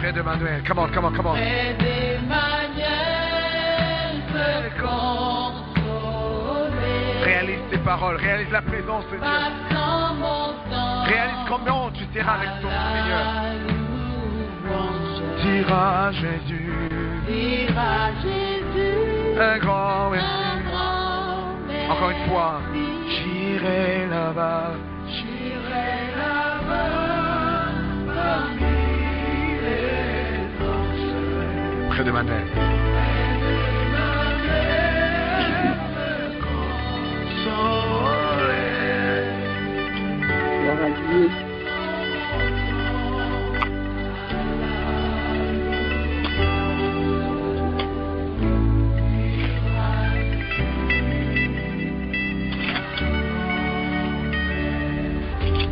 Près d'Emmanuel. Come on. Près d'Emmanuel, me consoler. Réalise tes paroles, réalise la présence de Dieu. Réalise combien tu seras avec ton Seigneur. Dira Jésus. Un grand merci. Encore une fois. J'irai là-bas. Parmi les anges. Près d'Emmanuel. Gloire à Dieu.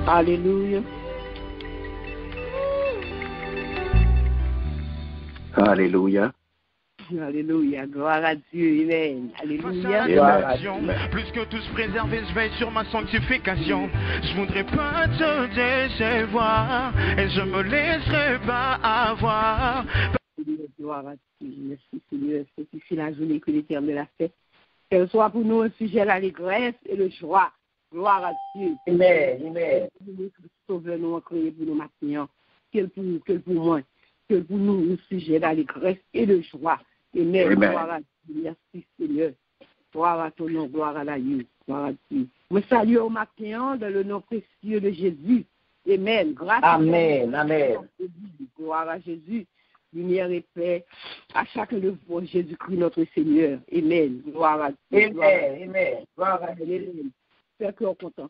Alléluia. Alléluia. Alléluia. Gloire à Dieu. Amen. Alléluia. Plus que tous préservés, je veille sur ma sanctification. Je voudrais pas te décevoir et je me laisserai pas avoir. Gloire à Dieu. Merci Seigneur. C'est la journée que l'Éternel a fait. Qu'elle soit pour nous un sujet l'allégresse et le joie. Gloire à Dieu. Amen. Sauveur nous a créé pour nous maintenant. Quel pour moi. Quel pour nous un sujet d'allégresse et de joie. Amen. Gloire à Dieu. Merci Seigneur. Gloire à ton nom. Gloire à la Dieu. Gloire à Dieu. Me salue au matin dans le nom précieux de Jésus. Amen. Grâce Amen. Gloire à Jésus. Lumière et paix à chacun de vous, Jésus-Christ notre Seigneur. Amen. Gloire à Dieu. Amen. Gloire à Dieu. Fais cœur content.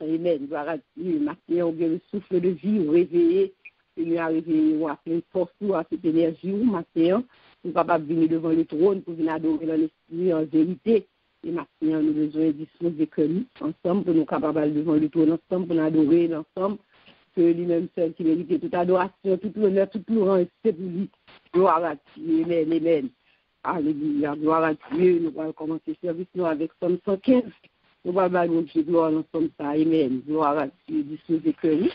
Amen. Gloire à Dieu. Matin, on vient le souffle de vie, on réveillé. Seigneur a réveillé, on a plein de force, on a cette énergie, matin, on est capable de venir devant le trône pour venir adorer dans l'esprit en vérité. Et matin, nous avons besoin de disposer que nous, ensemble, pour nous capables devant le trône, ensemble, pour nous adorer ensemble. Que lui-même seul qui mérite toute adoration, toute l'honneur, toute louange, c'est pour lui. Gloire à Dieu. Amen. Alléluia. Gloire à Dieu. Nous allons commencer le service nous avec Somme 115. Nous allons aller au gloire dans Somme ça. Amen. Gloire à Dieu. Disposez que lui.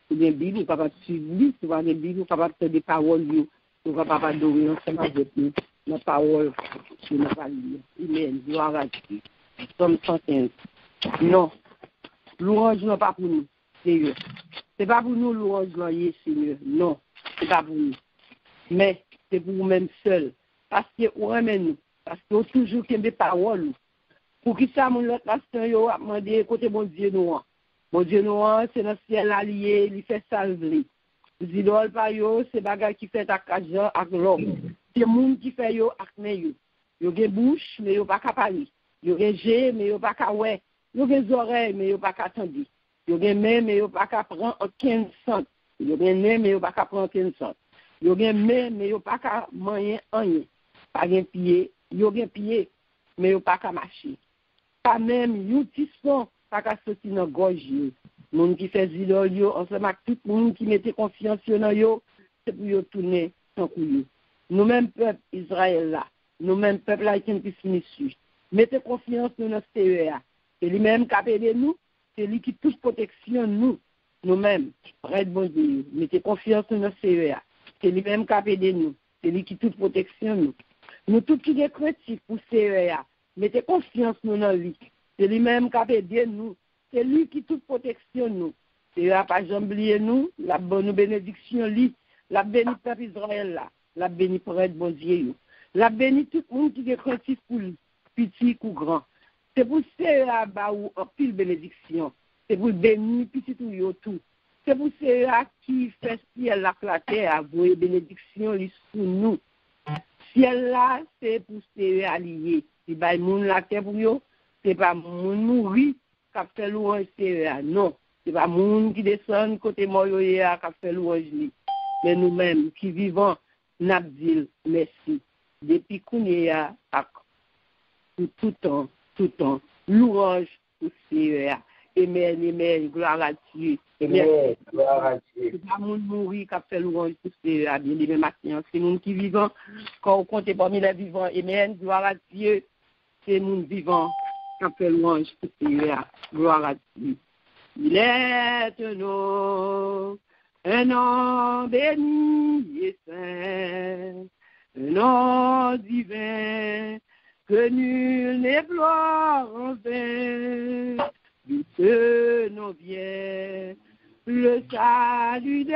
C'est bien Bible, nous sommes suivre lui. C'est bien Bible, nous sommes faire des paroles. Nous sommes capables d'adorer ensemble avec nous. La parole que nous allons lire. Amen. Gloire à Dieu. Somme 115. Non. Louange n'est pas pour nous. Seigneur. C'est pas pour nous louange, Seigneur. Non, c'est pas pour nous. Mais c'est pour vous-même seul. Parce que vous aimez nous. Parce que vous toujours des paroles. Pour qui ça, mon l'autre pasteur, vous a demandé côté mon Dieu noir. Mon Dieu noir, c'est dans le ciel allié, il fait salver. Les idoles par yo, c'est bagay qui fait avec Jean, avec l'homme. C'est le monde qui fait yo avec nous. Yo gen bouche, mais yo pas qu'à parler. Yo gen jeu, mais yo pas qu'à ouais. Yo gen oreilles, mais yo pas qu'à attendre. Yo gen main, mais yo pas qu'à prendre 15 cents. Yo gen nez, mais yo pas qu'à prendre 15 cents. Yo gen main, mais yo pas qu'à manger rien. Pas gen pied, yo gen pied, mais yo pas qu'à marcher. Pas même yo ti son, pas qu'à sortir dans gorge yo. Moun qui fait idole yo, ensemble avec tout monde qui mette confiance dans yo, c'est pour yo tourner sans couille. Nous même peuple Israël là, nous même peuple haïtien qui finit dessus. Mettez confiance dans notre CEA. C'est lui-même qui a aidé nous. C'est lui qui touche protection nous-mêmes, près de bon Dieu. Mettez confiance dans notre CEA. C'est lui-même qui a aidé nous. C'est lui qui touche protection nous. Nous tous qui sommes chrétiens pour CEA, mettez confiance dans lui. C'est lui-même qui a aidé nous. C'est lui qui touche protection nous. CEA pas jamais oublié nous, la bonne bénédiction lui, la béni peuple Israël là, la béni près de bon Dieu. La béni tout le monde qui est chrétien pour lui, petit ou grand. C'est pour CEA ou en pile bénédiction. C'est pour bénir petit ou tout. C'est pour CEA qui fait ciel la terre, avouer bénédiction sur nous. Ciel là, c'est pour CEA lié. Si bah moun la terre pour yo, c'est pas moun mourir qui fait louange CEA. Non, c'est pas moun qui descend côté moyoya qui fait louange li. Mais nous-mêmes qui vivons, n'abdil merci. Depuis qu'on est à tout temps, louange pour CEA. Amen, gloire à Dieu. Amen, gloire à Dieu. C'est pas moun mourir qui fait louange pour CEA, bien aimé matin. C'est moun qui vivant, quand on compte parmi les vivants. Amen, gloire à Dieu. C'est moun vivant qui fait louange pour CEA. Gloire à Dieu. Il est un nom un nom béni et saint, un nom divin, que nul n'éploie en vain, de ce nom vient le salut des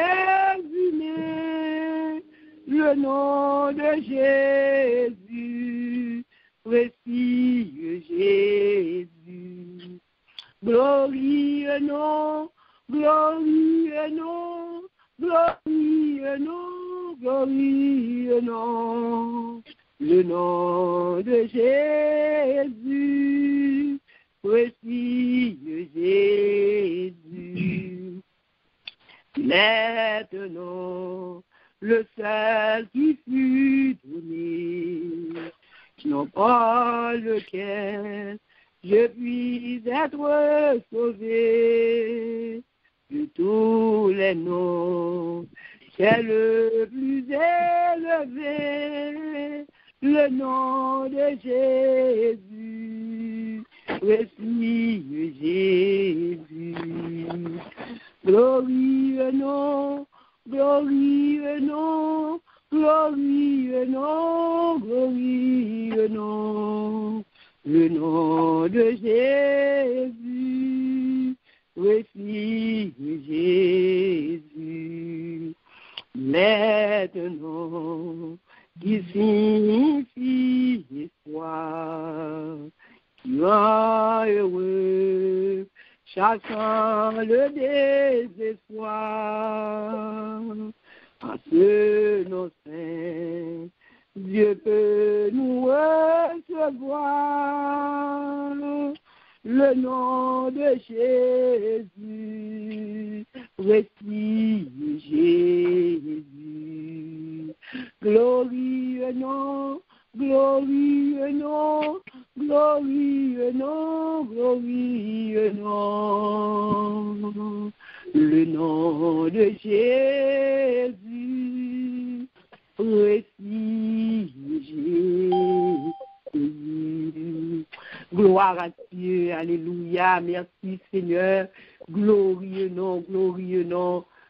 humains, le nom de Jésus, précieux Jésus. Glorieux nom, glorieux nom, glorieux nom, glorieux nom, le nom de Jésus, précieux Jésus. Maintenant, le seul qui fut donné, non pas lequel je puis être sauvé de tous les noms, c'est le plus élevé, le nom de Jésus, précieux Jésus. Glorieux nom, glorieux nom, glorieux nom, glorieux nom, le nom de Jésus, précieux Jésus. Maintenant, qui signifie espoir, qui rend heureux, chassant le désespoir. En ce nom saint, Dieu peut nous recevoir. Le nom de Jésus, précieux Jésus. Glorieux nom, glorieux nom, glorieux nom, glorieux nom. Le nom de Jésus, précieux Jésus. Gloire à Dieu, alléluia, merci Seigneur. Glorieux nom,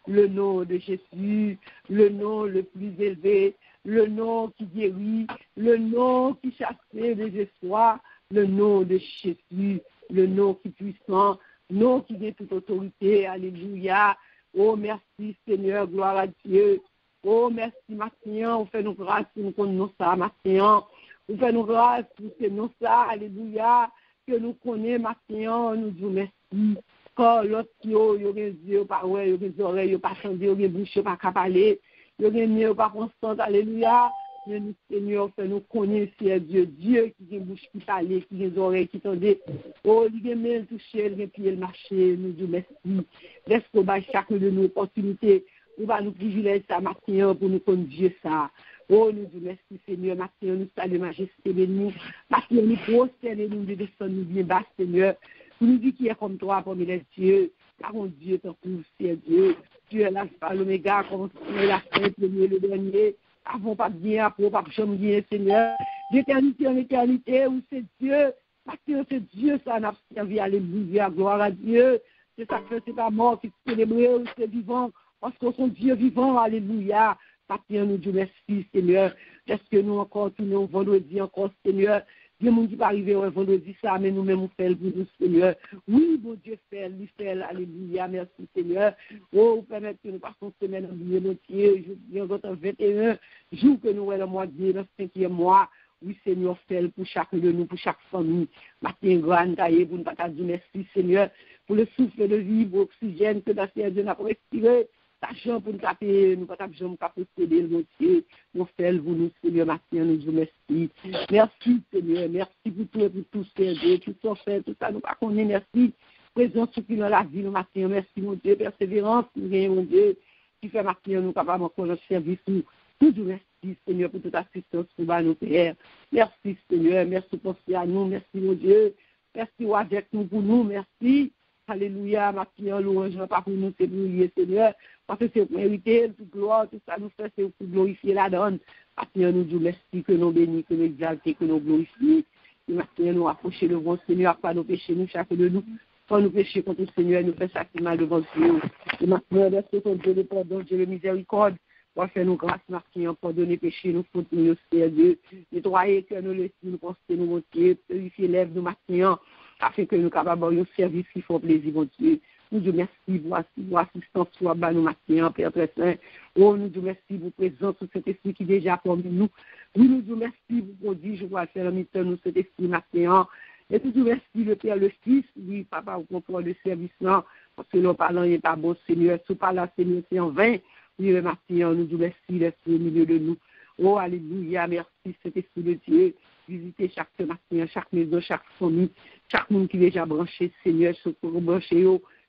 le nom de Jésus, le nom le plus élevé, le nom qui guérit, le nom qui chasse les désespoirs, le nom de Jésus, le nom qui est puissant, nom qui a toute autorité, alléluia. Oh, merci Seigneur, gloire à Dieu. Oh, merci Martin, on fait nos grâces, nous connaissons ça, Martin. On fait nos grâces pour ce nom ça, alléluia, que nous connaissons Martin, nous disons merci. Quand l'autre qui a des yeux, pas ouais, des oreilles, pas chanter, des bouches, pas parler, des nez, pas constant, alléluia. Mais nous, Seigneur, fait nous connaître Dieu, Dieu qui a des bouches qui parlent, qui a des oreilles qui tendent. Oh, il a des mains touchées, il a des pieds marcher, nous disons merci. Laisse-nous chacun de nos opportunités. On va nous privilégier ça, Martin, pour nous connaître Dieu ça. Oh, nous disons merci, Seigneur. Martin, nous saluons majesté de nous. Martin, nous prosternons, nous descendons, nous bien bas, Seigneur. Nous nous dit qu'il est comme toi parmi les dieux. Car mon Dieu, ton coup, c'est Dieu. Dieu est l'alpha, l'oméga, comme la fin, le premier, le dernier. Avant pas bien, après pas jamais bien, Seigneur. D'éternité en éternité, où c'est Dieu. Martin, c'est Dieu, ça n'a pas servi. Alléluia, gloire à Dieu. C'est ça que c'est pas mort qui est célébré, où c'est vivant. Parce qu'on est Dieu vivant, alléluia. Papa, nous disons merci, Seigneur. Est-ce que nous encore tournons vendredi encore, Seigneur? Dieu nous dit pas arriver un vendredi ça, mais nous-mêmes on fait pour nous, Seigneur. Oui, bon Dieu fait, lui fait, alléluia, merci, Seigneur. Oh, permettre que nous passons semaine en milieu de Dieu, je 21 jours que nous, le mois de Dieu, le 5e mois. Oui, Seigneur, fait pour chacun de nous, pour chaque famille. Matin, grand, taillé, pour nous partager, merci, Seigneur, pour le souffle de vie, pour l'oxygène que dans ces Dieu n'a pas respiré. L'argent pour nous taper, nous ne pouvons pas posséder le Dieu. Nous faisons pour nous, Seigneur, Martin, nous disons merci. Merci, Seigneur, merci pour tout et pour tout, Seigneur, tout ça fait, tout ça, nous pas connaître, merci. Présence qui dans la vie, nous, Martin, merci, mon Dieu, persévérance, mon Dieu, qui fait, Martin, nous capables encore de service, nous. Nous disons merci, Seigneur, pour toute assistance pour nous, Père. Merci, Seigneur, merci pour penser à nous, merci, mon Dieu. Merci avec nous pour nous, merci. Alléluia, ma prière, louange, pas pour nous, c'est pour lui, Seigneur, parce que c'est pour mériter, toute gloire, tout ça nous fait, c'est pour glorifier la donne. Ma prière, nous disons merci, que nous bénissons, que nous exaltons, que nous glorifions. Et ma prière, nous approcher le bon Seigneur, pas nos péchés, nous, chacun de nous. Quand nous péchons contre le Seigneur, nous faisons ça mal devant Dieu. Et maintenant, laissez ton Dieu le pardon, Dieu le miséricorde. Pour faire nos grâces, marquées, pardonner péché, nous fautes, nous Dieu. Nettoyer que nous laissons, nous penser, nous monter, purifier lèvres, nous marquons, afin que nous capables d'avoir un service qui fait plaisir, mon Dieu. Nous disons merci pour assistance, soit bas nous marquons, Père très saint. Oh, nous disons merci pour présence de cet esprit qui est déjà parmi nous. Oui, nous disons merci pour prodige, pour faire en mi-temps, nous cet esprit marquant. Et nous disons merci le Père, le Fils, oui, Papa, au contrôle de service là, parce que nous parlons, il n'est pas bon, Seigneur. Si pas là, Seigneur, c'est en vain. Oui, le matin, nous disons merci, l'esprit au milieu de nous. Oh, alléluia, merci, cet esprit de Dieu. Visitez chaque matin, chaque maison, chaque famille, chaque monde qui est déjà branché, Seigneur, pour brancher.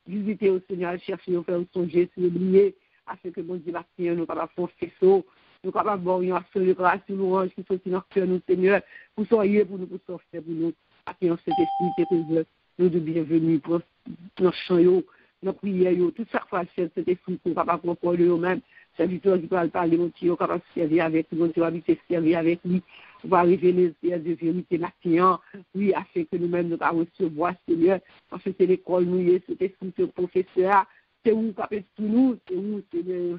Visitez au Seigneur, chercher, faire songer, oublier, afin que mon Dieu matin, nous capables de faire faisceau, nous capables de voir action de grâce, une louange qui soit dans notre cœur, nous, Seigneur, pour soyez pour nous, pour sortir pour nous. Afin cet esprit qui est présent, nous de bienvenue pour nos chants, nos prières, tout ça, cet esprit pour capable de comprendre eux-mêmes. Serviteur qui peut parler, mon Dieu, capable de servir avec lui, mon Dieu, habiter, servir avec lui. On va révéler de vérité matin, oui, afin que nous-mêmes nous puissions recevoir, Seigneur, parce que c'est l'école, nous, cet esprit, ce professeur, c'est où, capable de nous, c'est où,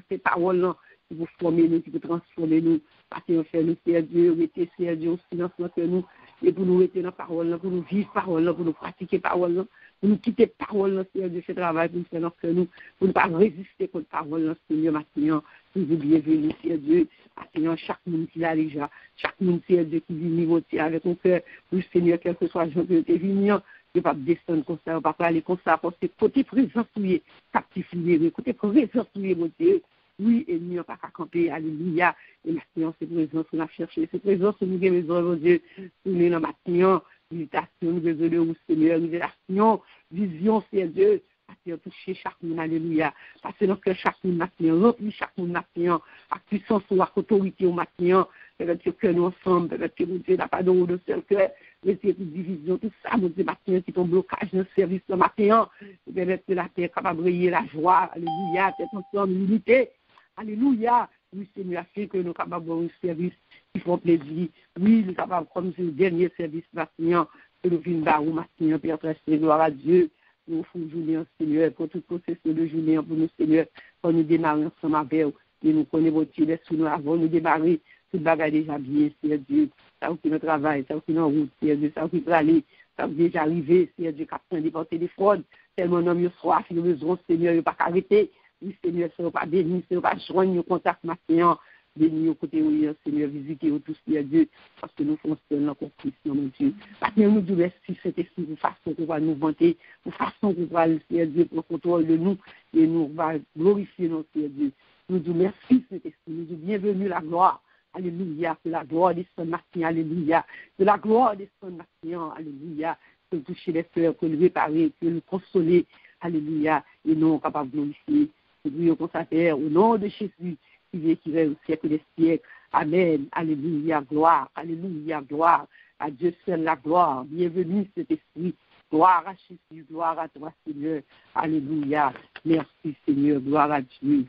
ces paroles-là, qui vous former nous, qui vous transformer nous, parce qu'on fait nous, c'est Dieu, mettez, c'est Dieu, au silence entre nous, et pour nous rester dans la parole, pour nous vivre parole, pour nous pratiquer parole, pour nous quitter parole, Seigneur Dieu, ce travail, pour nous faire notre nous, pour ne pas résister contre parole, Seigneur, maintenant, nous vous bienvenue, Seigneur Dieu, Seigneur, chaque monde qui l'a déjà, chaque monde, Seigneur Dieu, qui vit niveau avec ton cœur, oui, Seigneur, quel que soit le jour que tu es venu, ne pas descendre comme ça, ne pas aller comme ça, parce que côté présent, souillé, captif, côté présent, souillé, mon Dieu, oui, et nous, pas qu'à camper, alléluia, et maintenant, c'est présence qu'on a cherché, c'est présence que nous avons besoin, mon Dieu, nous sommes dans matin, visitation, nous avons besoin de vous, Seigneur, révélation, vision, Seigneur Dieu, parce que toucher chaque monde, alléluia, parce que notre cœur, chaque monde matin, rempli chaque monde matin, à puissance ou à autorité au matin, peut-être que nous ensemble, peut-être que mon Dieu n'a pas de seul cœur, mais c'est une division, tout ça, mon Dieu, matin, qui est un blocage dans le service le matin, peut-être que la paix capable de briller, la joie, alléluia, peut-être ensemble, l'unité. Alléluia. Oui, Seigneur, fait que nous sommes capables d'avoir un service qui fait plaisir. Oui, nous sommes capables, comme c'est le dernier service matin, que nous venons barou matin, Père très saint, gloire à Dieu. Nous faisons journée, Seigneur, pour tout processus de journée, pour nous, Seigneur, quand nous démarrons ensemble avec vous, et nous connaissons votre Dieu, nous avons nous démarrer, tout le bagage déjà bien, Seigneur Dieu. Ça qui est notre travail, ça qui est notre route, Seigneur Dieu, ça qui peut aller, ça qui est déjà arrivé, Seigneur Dieu, qui a pris des portées des fraudes, tellement d'hommes, ils soif, ils ont besoin, Seigneur, ils n'ont pas arrêter. Oui, Seigneur, ce n'est pas béni, ce n'est pas joindre nos contacts maintenant, béni au côté où Seigneur, visiter tous, Seigneur Dieu, parce que nous fonctionnons dans la construction, mon Dieu. Maintenant, nous disons merci, cet esprit, pour façon qu'on va nous vanter, pour façon qu'on va, Seigneur Dieu, pour contrôle de nous, et nous va glorifier notre Seigneur Dieu. Nous disons merci, cet esprit, nous disons bienvenue la gloire, alléluia, que la gloire des saints matin, alléluia, que la gloire des saints matin, alléluia, que nous toucher les cœurs, que nous réparer, que nous consoler, alléluia, et nous capables de glorifier. Nous consacrons au nom de Jésus qui vient au siècle des siècles. Amen. Alléluia, gloire. Alléluia, gloire. À Dieu seul la gloire. Bienvenue cet esprit. Gloire à Jésus. Gloire à toi, Seigneur. Alléluia. Merci, Seigneur. Gloire à Dieu.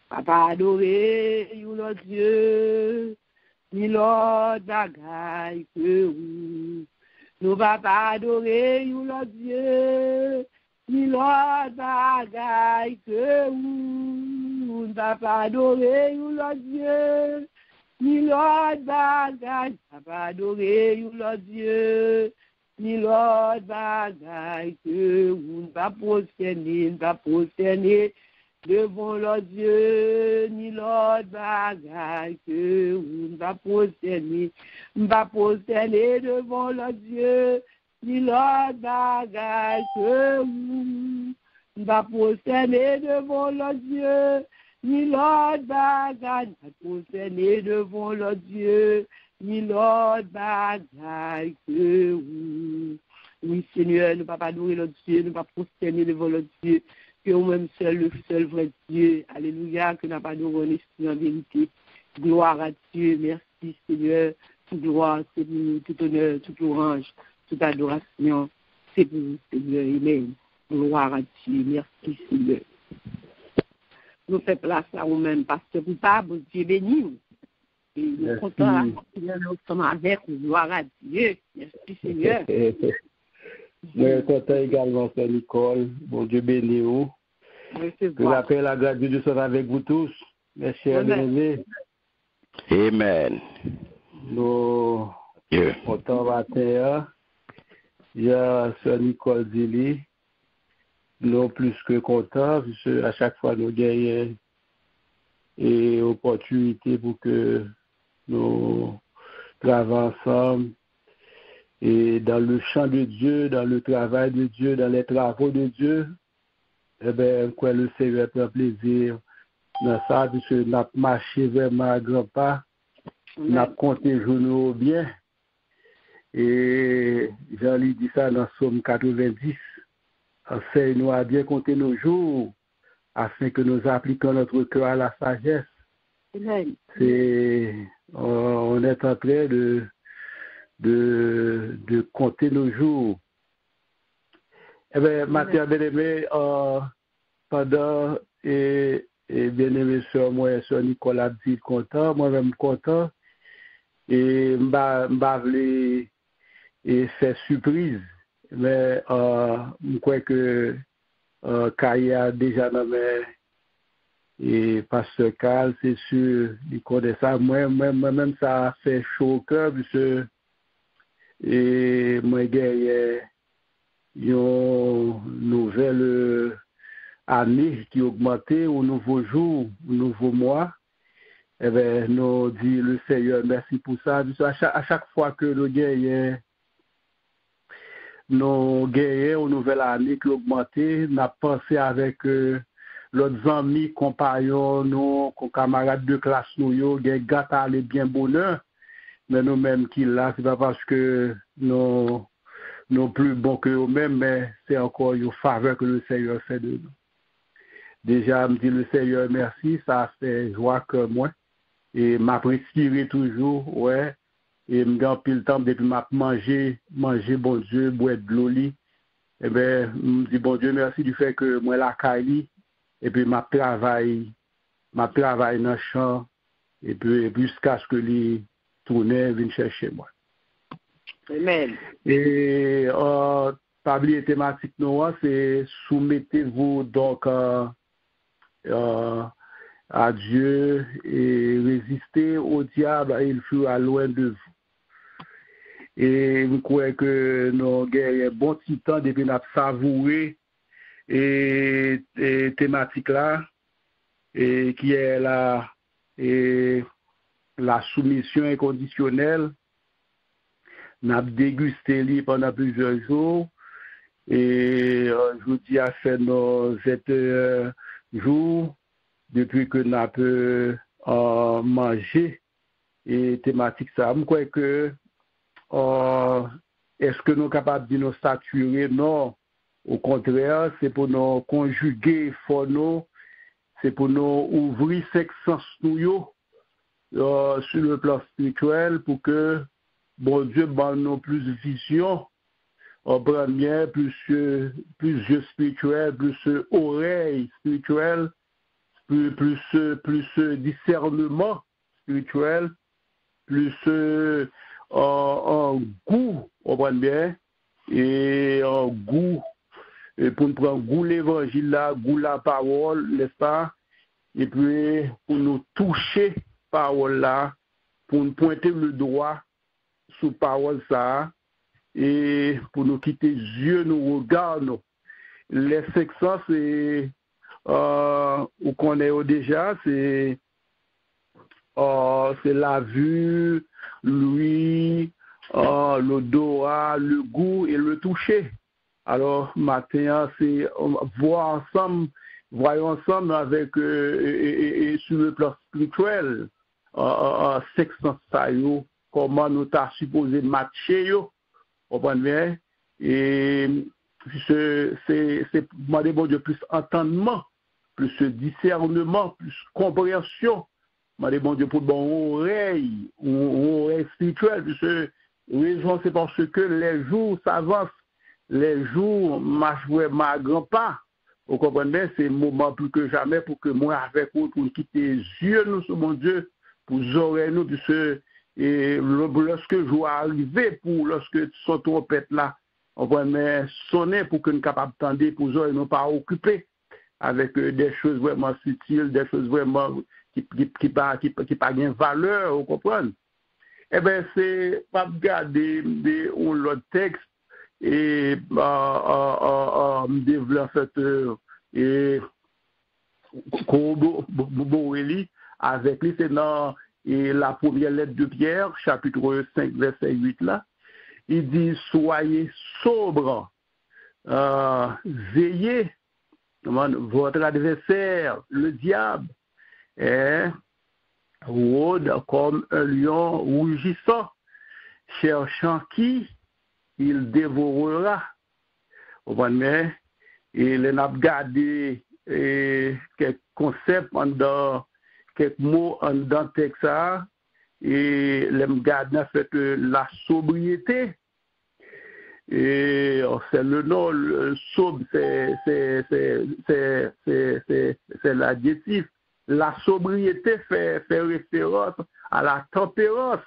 Papa adoré, you Lord Dieu. Ni Lord bagaille que vous. Nous papa adoré, you Lord Dieu. Ni Lord bagaille que vous, ne va pas adorer, you Lord Dieu. Ni Lord bagaille, ne va pas adorer, you Lord Dieu. Ni Lord bagaille que vous, ne va prosterner devant Lord Dieu. Ni Lord bagaille que vous, ne va prosterner devant Lord Dieu. Ni Lord bagaille que vous, va prosterner devant le Dieu. Ni Lord bagaille, va prosterner devant le Dieu. Ni Lord bagaille que vous. Oui, Seigneur, nous ne pouvons pas adorer le Dieu, nous ne pouvons pas prosterner devant le Dieu, que nous-mêmes seul, le seul vrai Dieu. Alléluia, que nous n'avons pas adoré en esprit en vérité. Gloire à Dieu, merci Seigneur. Toute gloire, c'est pour nous, tout honneur, toute louange. Toute adoration, c'est pour vous, Seigneur. Amen. Gloire à Dieu. Merci, Seigneur. Nous faisons place à nous-mêmes, parce que vous pas, vous Dieu béni. Et nous sommes contents à continuer ensemble avec vous. Gloire à Dieu. Merci, Seigneur. Moi, content également, Sœur Nicole. Bon Dieu béni vous. Que la paix et la grâce de Dieu soient avec vous tous, mes chers bien-aimés. Amen. Nous contents matin. Il y a Sœur Nicole Zili. Nous plus que contents, puisque à chaque fois nous gagnons et opportunité pour que nous travaillons ensemble et dans le champ de Dieu, dans le travail de Dieu, dans les travaux de Dieu. Eh bien, quoi, le Seigneur prend plaisir dans ça, puisque nous avons marché vraiment à grands pas, nous avons compté journaux bien. Et Jean-Louis dit ça dans Somme 90. Enseigne-nous à bien compter nos jours, afin que nous appliquions notre cœur à la sagesse. On est en train de compter nos jours. Eh bien, Mathieu bien-aimé, pendant et bien-aimé sœur, moi, sœur Nicolas dit content, moi-même content, et m'ba voulais faire surprise, mais je crois que Kaya déjà nommé et Pasteur Carl, c'est sûr, il connaît ça. Moi-même, ça a fait chaud au cœur, puisque et moi, j'ai une nouvelle année qui augmentait, au nouveau jour, au nouveau mois. Eh bien, nous dit le Seigneur merci pour ça. À chaque fois que nous gagnons une nouvelle année qui augmentait, nous avons pensé avec l'autre amis, compagnons, nos camarades de classe, nous gâté aller bien bonheur. Mais nous-mêmes qui là, c'est pas parce que nous plus bons que eux-mêmes, mais c'est encore une faveur que le Seigneur fait de nous. Déjà, me dit le Seigneur merci, ça fait joie que moi. Et m'apprécier toujours, ouais. Et me garde le temps depuis m'a manger bon Dieu, boire de l'eau. Eh ben, me dit bon Dieu merci du fait que moi la caille et puis m'a travail dans le champ et puis jusqu'à ce que les tourner viennent chercher moi. Amen. Et pas oublier thématique noire, c'est soumettez-vous donc à Dieu et résistez au diable et il fuira loin de vous. Et je crois que nous avons un bon petit temps depuis notre savouré et thématique là et qui est la soumission inconditionnelle. Nous avons dégusté pendant plusieurs jours et je vous dis à faire nos 7 jours depuis que nous avons mangé et thématique ça. Je crois que est-ce que nous sommes capables de nous saturer? Non. Au contraire, c'est pour nous conjuguer fort nous, c'est pour nous ouvrir 5 sens nous sur le plan spirituel pour que bon Dieu nous plus vision, on prend bien plus yeux spirituels, plus oreilles spirituelles, plus discernement spirituel, plus en goût, on prend bien, et en goût, et pour nous prendre goût l'évangile là, goût la parole, n'est-ce pas? Et puis pour nous toucher parole là, pour nous pointer le doigt sous parole ça, et pour nous quitter les yeux, nous regardons. Les 500, c'est où qu'on est déjà, c'est la vue, l'ouïe, l'odorat, le goût et le toucher. Alors, matin, c'est voyons ensemble avec et sur le plan spirituel, 500 ça yo, comment nous t'a supposé matcher yo, vous comprenez bien? Et c'est demander bon Dieu plus entendement, plus discernement, plus compréhension. Demander bon Dieu pour bon oreille spirituelle, puisque raison c'est parce que les jours s'avancent, les jours marchent ma grand pas. Vous comprenez bien, c'est le moment plus que jamais pour que moi avec vous, pour quitter les yeux nous sur mon Dieu, pour oreilles nous, puisque et lorsque je vais arriver, pour lorsque son trompette là, on va sonner pour que nous capables d'entendre pour eux et non pas occupés avec des choses vraiment subtiles, des choses vraiment qui pas gain valeur, vous comprenez? Eh bien, c'est pas regarder l'autre texte et développer et corroborer avec lui, c'est dans la première lettre de Pierre, chapitre 5, verset 8 là. Il dit, soyez sobres, veillez, votre adversaire, le diable, rôde comme un lion rougissant, cherchant qui il dévorera. Vous voyez, et les n'a gardé quelques concepts quelques mots dans le texte, et les gardé en fait la sobriété. Et c'est le nom, le sobre, c'est l'adjectif. La sobriété fait référence à la tempérance.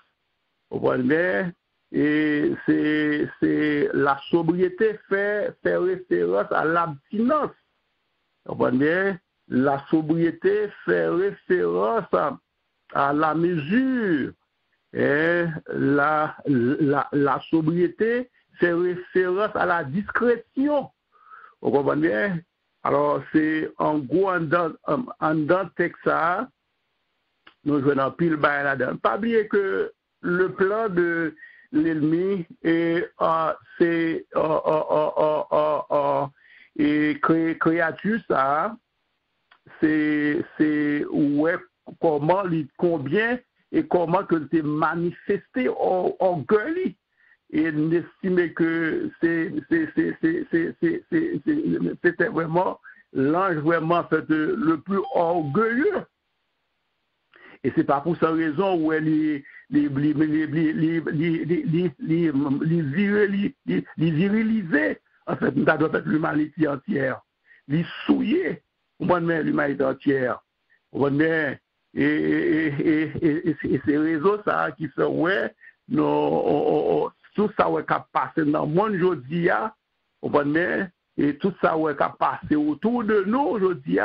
Vous voyez, et c'est la sobriété fait référence à l'abstinence. Vous voyez, la sobriété fait référence à la mesure. Et la sobriété fait référence à la discrétion. Vous comprenez? Alors, c'est en gros, en dans texte, nous jouons dans pile bail là-dedans. Pas oublier que le plan de l'ennemi c'est créature ça, c'est ouais comment il combien et comment que c'est manifesté orgueil et d'estimer que c'était vraiment l'ange vraiment fait le plus orgueilleux. Et c'est pas pour cette raison où elle virilisé. En fait, ça doit être l'humanité entière. Les souiller, l'humanité entière. Et ces réseaux, ça, qui fait, ouais, tout ça, ouais, qui a passé dans le monde aujourd'hui, et tout ça, ouais, qui a passé autour de nous aujourd'hui,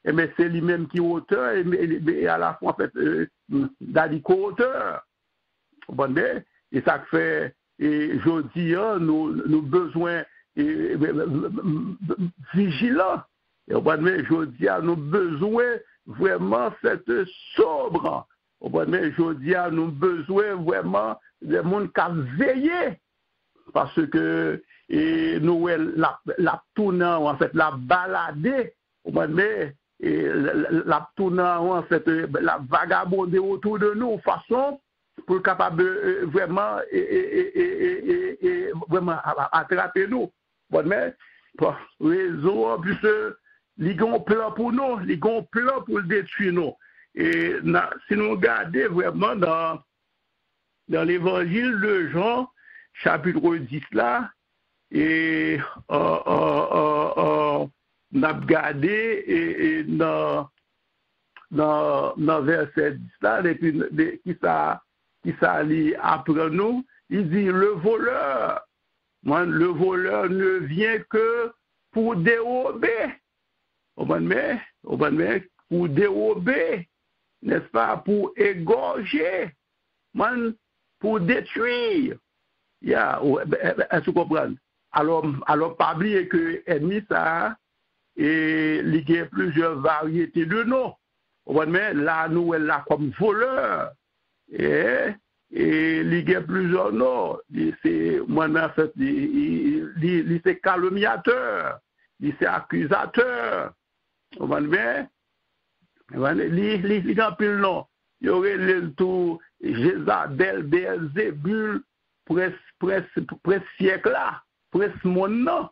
mais c'est lui-même qui est auteur, et à la fois, en fait, d'aller co-auteur. Et ça fait, et aujourd'hui, nous besoin vigilants. Et aujourd'hui, nous besoin vraiment cette sobre. Aujourd'hui, nous besoin vraiment de monde qui a veillé. Parce que nous, la tournant, en fait, la balader, la tournant, en fait, la vagabonder autour de nous, façon pour capable vraiment vraiment attraper nous. Mais réseau, plus ils ont plan pour nous, ils ont plan pour détruire nous. Et si nous regardons vraiment dans l'évangile de Jean, chapitre 10 là, et on a regardé et dans verset 10 là, qui ça lit après nous, il dit le voleur ne vient que pour dérober. Pour dérober, n'est-ce pas, pour égorger, pour détruire. Est-ce que vous comprenez? Alors, pas oublier que l'ennemi, ça, et il y a plusieurs variétés de noms. Là, nous, elle là comme voleur. Et il y a plusieurs noms. C'est, moi, en fait, il c'est calomniateur, il c'est accusateur. Vous voyez? Il y a plus nom. Il y aurait le tout Jézabel, Beelzébul, presque siècle là, presque mon nom.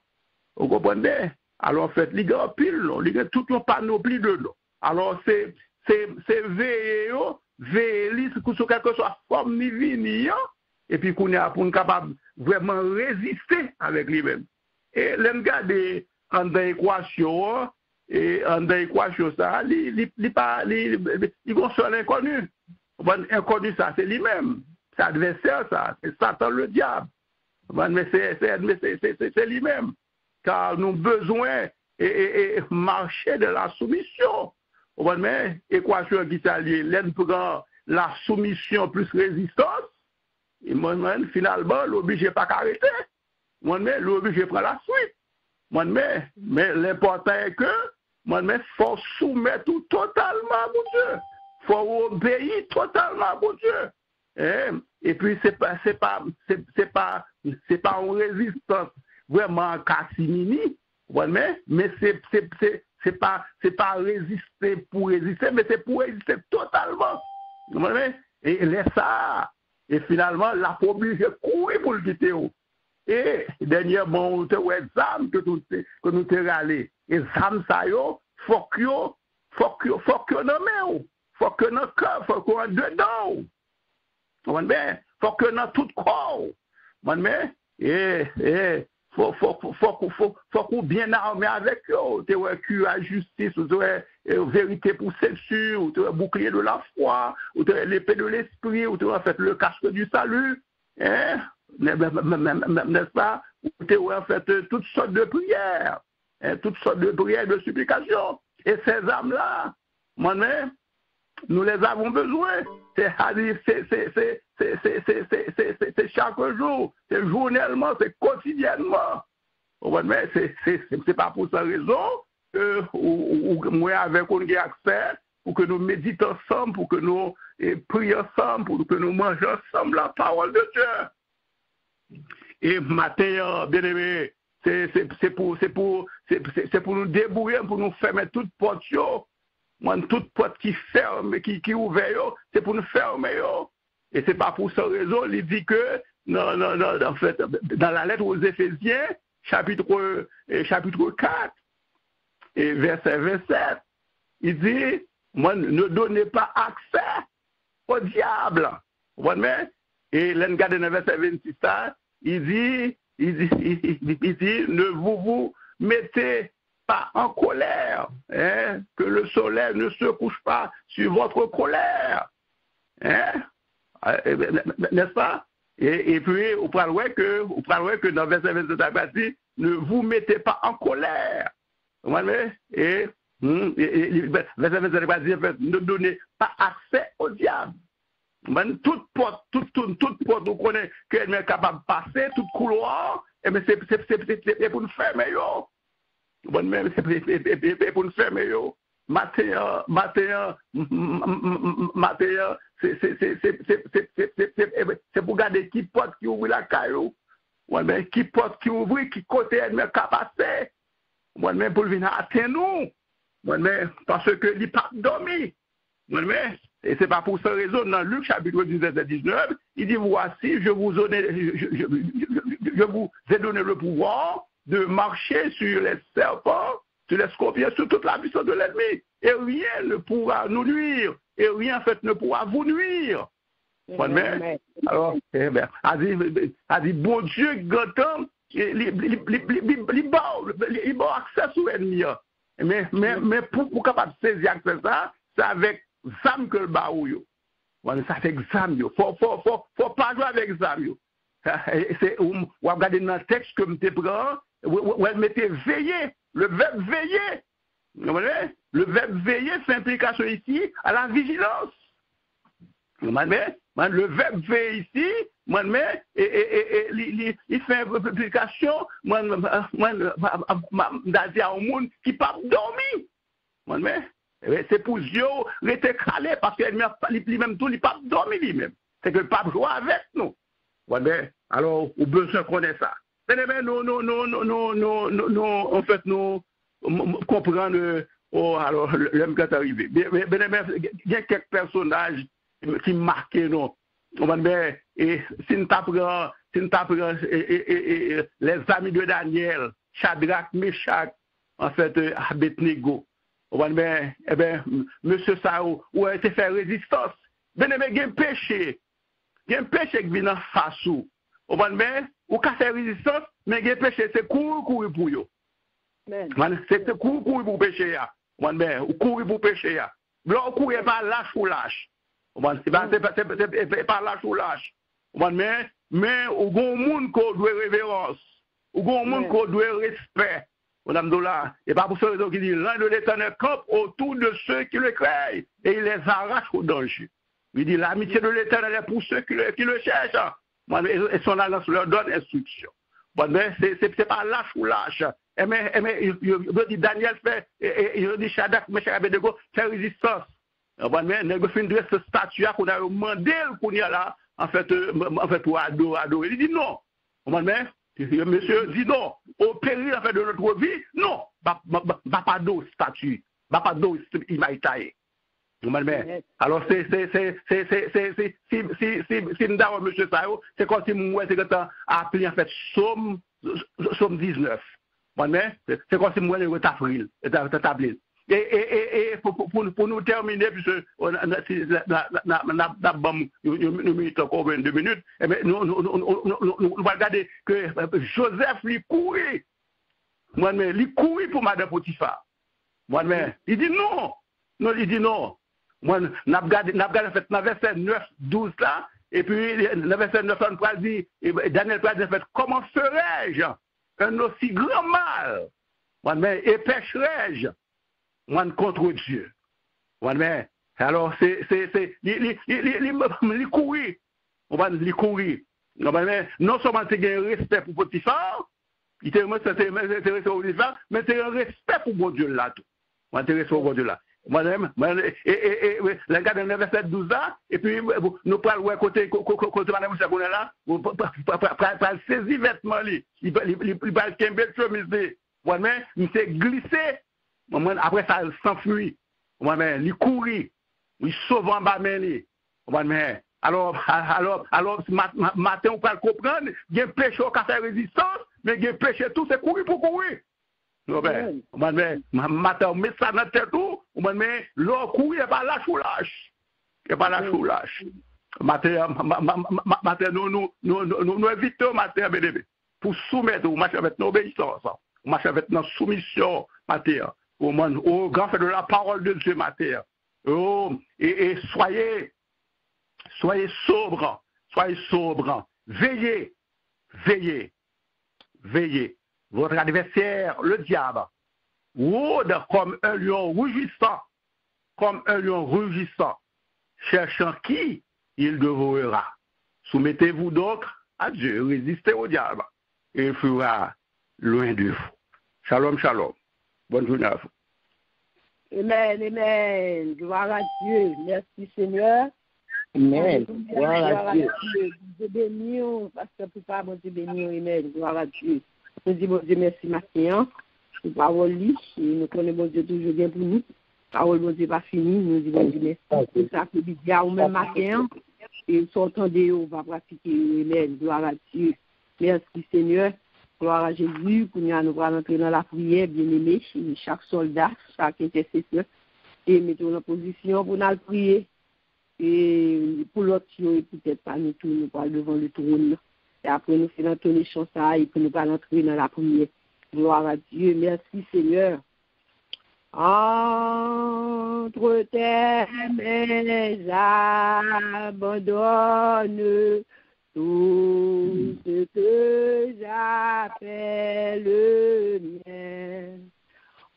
Vous comprenez? Alors, en fait, il y a pile nom, il y a toute une panoplie de noms. Alors, c'est veiller, sur quelque chose comme ni et puis qu'on est pour capable vraiment résister avec lui-même. Et l'engagé en l'équation, et en l'équation, ça, il concerne l'inconnu. L'inconnu, ça, c'est lui-même. C'est adversaire, ça. C'est Satan, le diable. Mais c'est lui-même. Car nous avons besoin et marcher de la soumission. Mais équation qui s'allie, l'un prend la soumission plus résistance, et finalement, l'obligé pas qu'arrêter. L'obligé prend la suite. Mais l'important est que il faut soumettre tout totalement à mon Dieu. Il faut obéir totalement à mon Dieu. Et puis, c'est pas une résistance vraiment cassimini, mais c'est pas résister pour résister, mais c'est pour résister totalement. Et laisse ça. Et finalement, la obligé de courir pour le quitter. Et dernièrement, on a eu des âmes que nous avons râlé. Et les âmes, ça y est, faut que nous nommions. Faut que nous cœur, faut qu'on dedans. Faut que nous tout corps. Faut qu'on bien armé avec eux. Tu as cul à justice, tu as vérité pour censure, tu as bouclier de la foi, tu as l'épée de l'esprit, tu as fait le casque du salut. N'est-ce pas? Tu as fait toutes sortes de prières, de supplications. Et ces âmes-là, nous les avons besoin. C'est chaque jour, c'est journellement, c'est quotidiennement. Mais c'est pas pour cette raison que moi avec on a accès, pour que nous méditons ensemble, pour que nous prions ensemble, pour que nous mangeons ensemble la parole de Dieu. Et matin, bien aimé, c'est pour nous débrouiller, pour nous fermer toute porte. Toute porte qui ferme, qui ouvre, c'est pour nous fermer. Et c'est pas pour cette raison, il dit que, en fait, dans la lettre aux Éphésiens, chapitre 4, et verset 27, il dit, ne donnez pas accès au diable. Et l'engagé dans le verset 26, il dit, ne vous mettez pas en colère, que le soleil ne se couche pas sur votre colère. N'est-ce pas? Et puis, on parlera que dans le verset 27, il dit, ne vous mettez pas en colère. Et verset 27, dit, ne donnez pas accès au diable. Toute porte, vous connaissez qu'elle est capable de passer, toute couloir, c'est pour nous fermer. C'est pour nous fermer. Matin, c'est pour garder qui porte qui ouvre la caillou. Qui porte qui ouvre, qui côté elle est capable de passer. Pour venir atteindre nous. Parce que il n'est pas dormi. Et c'est pas pour cette raison, dans Luc chapitre 17-19, il dit, voici, je vous ai donné le pouvoir de marcher sur les serpents, sur les scorpions, sur toute la puissance de l'ennemi. Et rien ne pourra nous nuire. Et rien, en fait, ne pourra vous nuire. Alors, a dit, bon Dieu, grand il a accès sur l'ennemi. Mais pour capable de saisir accès ça, c'est avec zam que le baou. Ça fait exam. Faut pas jouer avec zam. C'est ou regarder dans le texte que me prend, où elle mettait veiller, le verbe veiller. Le verbe veiller, c'est implication ici à la vigilance. Le verbe veiller ici, il fait une implication à un monde qui n'a pas dormi. C'est pour Dieu rester calé parce qu'il même tout, il n'a pas dormi lui-même. C'est que le pape joue avec nous. Alors, au besoin qu'on ait ça. Mais nous, en fait, nous comprenons, alors, l'homme qui est arrivé. Il y a quelques personnages qui marquent nous. Et si nous t'apprenons les amis de Daniel, Shadrach, Meshach, en fait, Abednego, eh bien, monsieur Sao, où a été fait résistance. Il y a un péché. Il y a un péché qui vient en face. Ou qu'à faire résistance, mais il y a un péché, c'est courir pour eux. C'est courir pour péché. Ou courir pour péché. Là, on courir par lâche ou lâche. C'est pas lâche ou lâche. Mais mais au grand monde qu'on doit révérence, au grand monde qu'on doit respect. Madame Dola, et pas pour ça qu'il dit, l'un de l'Éternel campe autour de ceux qui le craignent et il les arrache au danger. Il dit, l'amitié de l'Éternel est pour ceux qui le cherchent. Et son alliance leur donne instruction. Bon, mais c'est pas lâche ou lâche. Mais il dit, Daniel fait, il dit, Shadrach, Meshach, Abednego, fait résistance. Bon, mais il fin de ce statut qu'on a demandé qu'on y a là, en fait, pour adorer. Il dit non. Bon, mais, monsieur dit non. Au péril en fait, de notre vie, non. Pas d'eau statut. Pas d'eau imaïtaï. Alors, si nous avons monsieur Sayo, c'est comme si nous avons appelé en fait Somme 19. C'est comme si nous avons établi. Et pour nous terminer, puisque nous avons encore 22 minutes, nous allons regarder que Joseph lui courait. Il courait pour Madame Potiphar. Il dit non. Non, il dit non. Moi, n'a regardé en fait dans verset 9, 12 là, et puis dans verset 9, on dit, Daniel dit en fait, comment ferais-je un aussi grand mal? Et pécherais-je contre Dieu? Alors, il courir. Il courir. Non seulement c'est un respect pour Potiphar, il était intéressé au Potiphar, mais c'est un respect pour mon Dieu là tout. Intéressé pour mon Dieu là. Madame, et le gars dans le verset 12 là, et puis nous parlons côté Madame Moussa qu'on est là, pour saisir vêtements, il va le chemise, moi-même, il s'est glissé, après ça, il s'enfuit, moi-même, il courit, il sauve en bas, moi-même. Alors, matin, on peut comprendre, il y a un péché qui a fait résistance, mais il y a un péché tout, c'est courir pour courir. Matin, met ça dans tête tout, mais l'eau courir, pas lâche ou lâche. Il pas lâche ou lâche. Matin, nous invitons matin, pour soumettre, ou marcher avec nos obéissances, ou marcher avec nos soumissions, matin, au grand fait de la parole de Dieu, matin. Et soyez sobres, veillez. Votre adversaire, le diable, rôde comme un lion rugissant, cherchant qui il dévorera. Soumettez-vous donc à Dieu, résistez au diable, et il fera loin de vous. Shalom, shalom. Bonne journée à vous. Amen. Gloire à Dieu. Merci Seigneur. Amen. Gloire à Dieu. Dieu béni, pasteur Poupa, bon Dieu béni, amen. Gloire à Dieu. Nous disons, bon Dieu, merci, Martin. Nous parole, nous connaissons, bon Dieu, toujours bien pour nous. Parole, bon Dieu, pas fini. Nous disons, bon Dieu, merci. C'est ça que nous disons, au même matin. Et sortant de on va pratiquer, amen. Gloire à Dieu. Merci, Seigneur. Gloire à Jésus. Pour nous allons entrer dans la prière, bien aimé. Chaque soldat, chaque intercesseur. Et mettons en position pour nous prier. Et pour l'autre, peut-être pas nous tous, nous parlons devant le trône. Et après, nous faisons tonner chant ça et puis nous allons entrer dans la prière. Gloire à Dieu. Merci, Seigneur. Entre tes mains, j'abandonne tout ce que j'appelle le mien.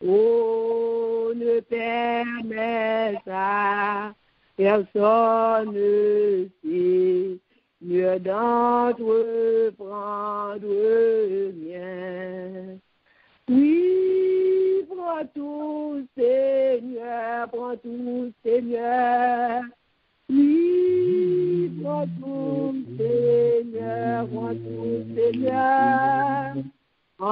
Oh, ne permets à personne, Seigneur, d'entreprendre mien. Oui, prends tout, Seigneur, prends tout, Seigneur. Oui, prends tout, Seigneur, prends tout, Seigneur. Oh,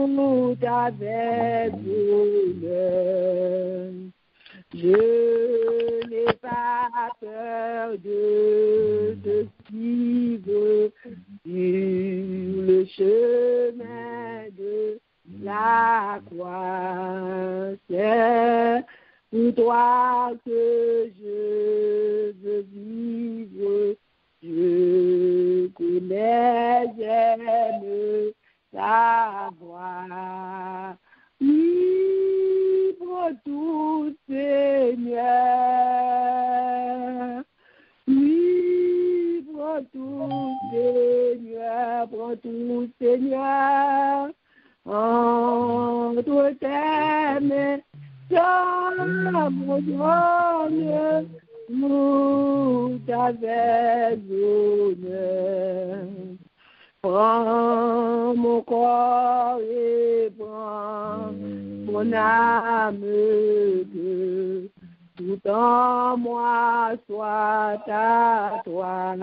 nous avec bonheur. Je n'ai pas peur de te suivre sur le chemin de la croix. C'est pour toi que je veux vivre. Je connais, j'aime ta voix. Oui, pour tout, c'est prends tout, Seigneur, entre tes mains, j'abandonne tout avec honneur. Prends mon corps et prends mon âme, que tout en moi soit à toi.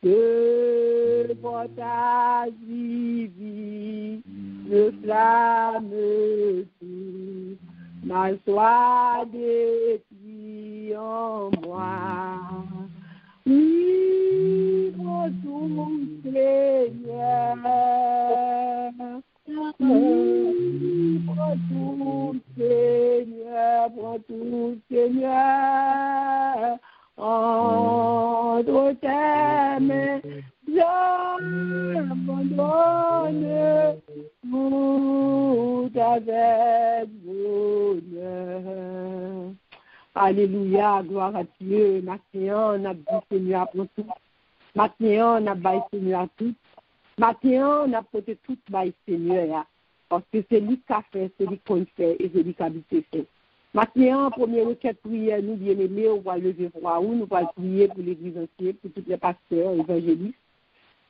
Que pour ta vie, le flamme tout, mal soit détruit en moi. Oui, prends tout, Seigneur. Prends tout, Seigneur. Prends tout, Seigneur. Entre tes mains, j'abandonne tout avec bonheur. Alléluia, gloire à Dieu. Maintenant, on a dit Seigneur pour tout. Maintenant, on a baillé Seigneur à tout. Maintenant, on a porté tout baillé Seigneur. Parce que c'est lui qui a fait, c'est lui qu'on fait et c'est lui qui a fait. Maintenant, première requête prière, nous bien-aimés, on va lever voix où nous allons prier pour l'église entière, pour tous les pasteurs, évangélistes,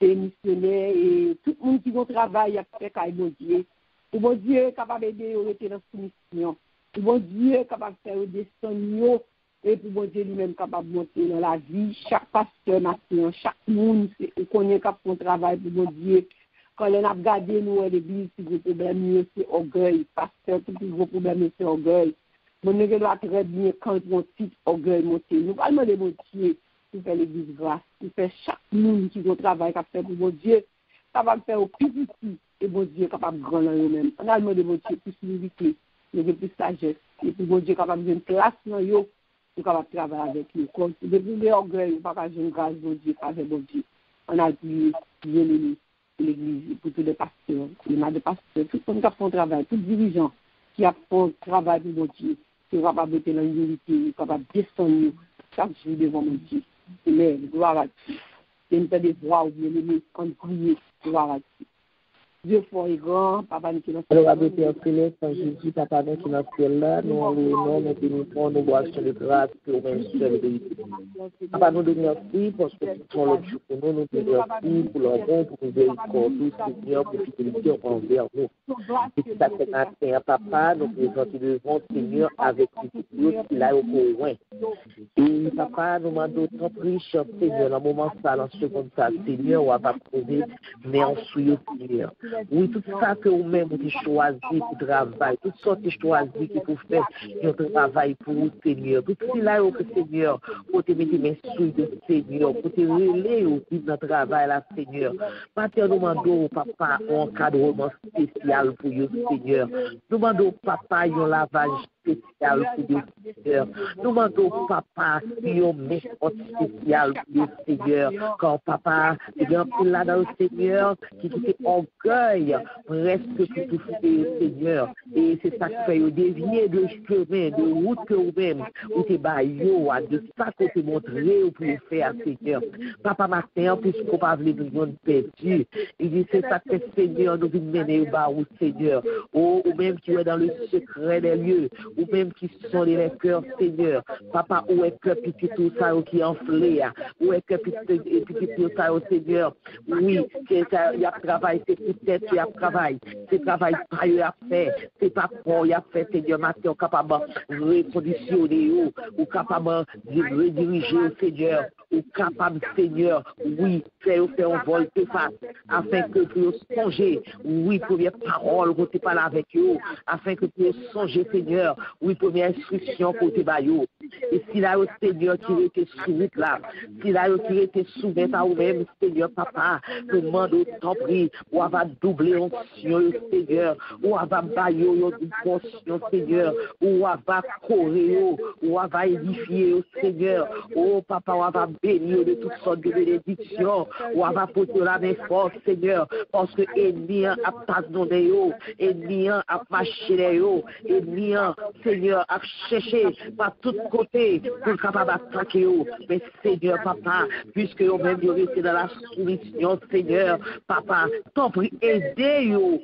les missionnaires et tout le monde qui va travailler à faire qu'à bon Dieu. Pour bon Dieu capable d'aider à rester dans cette mission. Pour bon Dieu capable de faire descendre et pour bon Dieu lui-même capable de monter dans la vie. Chaque pasteur maintenant, chaque monde, on connaît qu'à faire un travail pour bon Dieu. Quand on a regardé nous à l'église, c'est le problème, c'est orgueil. Pasteur, tout le gros problème, c'est orgueil. Mon Dieu doit très bien quand mon titre orgueil monter. Nous allons demander mon Dieu pour faire l'église grâce, pour faire chaque monde qui doit travailler, qui fait pour mon Dieu, capable de faire au plus petit et mon Dieu capable de grandir eux-mêmes. On a demandé mon Dieu plus humilité, plus sagesse, et pour mon Dieu capable de une place dans eux, pour capable de travailler avec eux. Comme si depuis l'orgueil, on ne peut pas faire une grâce mon Dieu, avec mon Dieu. On a dit bien aimé l'église, pour tous les pasteurs, il y a des pasteurs, tout le monde qui fait un travail, tout dirigeant qui a fait un travail pour mon Dieu. Qui est capable de mettre l'unité, capable de descendre chaque jour devant mon Dieu. Amen. Gloire à Dieu. C'est une des voix où bien aimé, en prier. Gloire à Dieu. Dieu fort et grand, Papa nous qui est alors, avec Père Céleste, en Jésus, Papa nous qui est dans le ciel là, nous louons, nous bénissons, nous boissons de grâce pour un seul vérité. Papa nous donne merci parce que tu prends l'autre jour pour nous, nous te remercions pour l'amour, pour miséricorde, Seigneur, pour fidélité envers nous. Et c'est ça que matin, Papa, nous présentons devant Seigneur avec Dieu qui l'a au loin. Et Papa, nous demandons tant riche, Seigneur, dans le moment ça, dans ce seconde ça, Seigneur, on va pas poser, mais en souillot, Seigneur. Oui, tout ça que vous-même vous choisi pour travailler, tout ça que vous choisi pour faire notre travail pour vous, Seigneur. Tout cela, Seigneur, pour te mettre mes souilles de Seigneur, pour te relayer aussi dans le travail, là, Seigneur. Maintenant, nous demandons, Papa, un encadrement spécial pour vous, Seigneur. Nous demandons, Papa, un lavage spécial pour vous, Seigneur. Nous demandons, Papa, un méthode spécial pour vous, Seigneur. Quand Papa, il y a un peu là dans le Seigneur qui fait orgueil, presque tout fait, Seigneur. Et c'est ça qui fait dévier de chemin, de route que vous-même, ou te baillot, de ça que tu montré ou pour faire, Seigneur. Papa matin, puisqu'on pas voulu nous rendre perdu, il dit c'est ça que Seigneur nous vient mener au bas, Seigneur. Ou même qui est dans le secret des lieux, ou même qui sont les cœurs, Seigneur. Papa, où est que petit tout ça qui est enflé, où est que petit tout ça, Seigneur. Oui, il y a travail, c'est peut-être il y a travail, c'est travail pas il a fait, c'est pas pour il a fait, Seigneur, matin, capable de reconditionner ou capable de rediriger, Seigneur, ou capable, Seigneur, oui, faire un vol de face, afin que vous songez, oui, première parole, vous ne pas là avec eux, afin que vous songez, Seigneur, oui, première instruction pour te bailler. Et si là, au Seigneur, qui était soumis là, si là, qui était soumis à vous-même, Seigneur, Papa, nous demandons, t'en prie, ou va doubler onction, Seigneur, ou va bailler une portion, Seigneur, ou va courir, ou va édifier, Seigneur, oh, Papa, ou va bénir de toutes sortes de bénédictions, ou va porter la main forte, Seigneur, parce que ennemi a pas donné, ennemi a marché, ennemi, Seigneur, à chercher par tous côtés pour capable d'attaquer. Mais Seigneur, papa, puisque vous même restez dans la soumission, Seigneur, papa, t'en prie, aidez-vous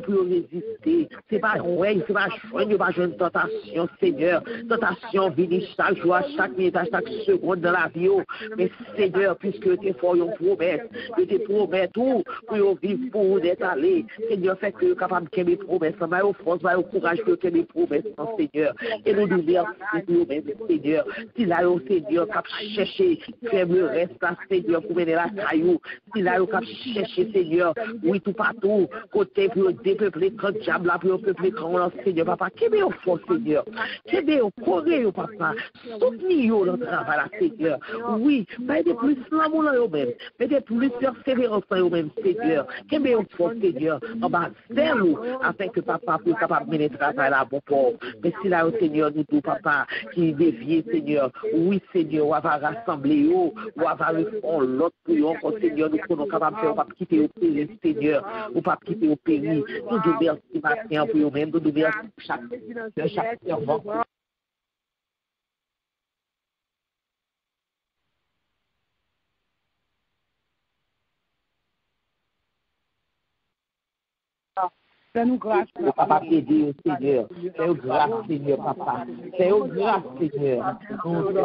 pour résister. C'est pas ouais, c'est pas joindre, pas une tentation, Seigneur. Tentation vient chaque jour, chaque minute, chaque seconde dans la vie. Mais Seigneur, puisque tu es fort, une promesse, tu te promets tout pour vivre, pour d'être allé. Seigneur, fait que capable de mes promesses, va au force, va au courage que mes promesses, Seigneur. Et nous nous merci pour nous, Seigneur. Si là, au Seigneur, cap chercher, faire le reste, Seigneur, pour mener la caillou. Si là, au cap chercher, Seigneur, oui, tout partout, côté pour dépeupler, quand diable, là, pour peupler, quand on Seigneur, papa, qu'est-ce au fort, Seigneur? Qu'est-ce au corée, papa? Soutenez-nous dans le travail, Seigneur. Oui, mettez plus l'amour là, même. Mettez plus persévérance là, même, Seigneur. Qu'est-ce au fort, Seigneur? En bas, nous, afin que papa puisse capable de mener le travail là, bon port. Mais si là, au Seigneur, nous tous, papa, qui dévie, Seigneur, oui, Seigneur, on va rassembler, on va répondre l'autre pour eux, Seigneur, nous sommes capables de faire, on va quitter au pays, Seigneur, on va quitter au pays. Nous devons merci matin pour eux-mêmes, nous devons chaque servant. Fais-nous grâce. Papa, t'aider au Seigneur. Fais-nous grâce, Seigneur, papa. Fais-nous grâce, Seigneur.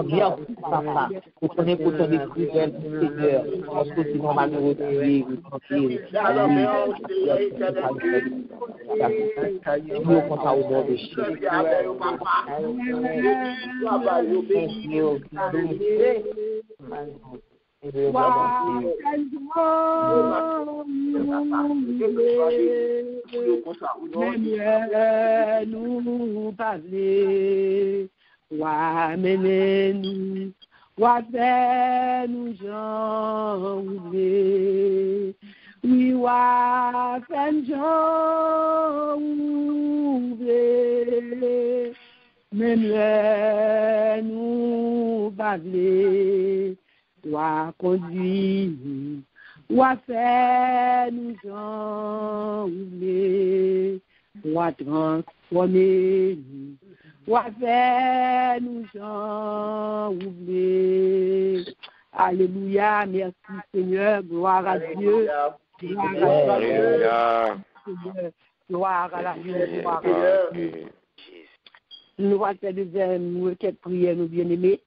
Merci, papa. Pour ton écoute des cruels, Seigneur. Parce que sinon, on va nous retrouver, tranquille. Nous, on va au nom de Jésus. Nous parler, wa menez-nous, wa faire-nous gens oublier, oui wa faire gens oublier, menez-nous parler. Wa conduire, wa faire nous enlever, wa transformer, wa faire nous enlever. Alléluia, merci Seigneur, gloire à Dieu, gloire à la Dieu, gloire à Dieu. Nous allons faire deuxième requête prière, nous bien-aimés.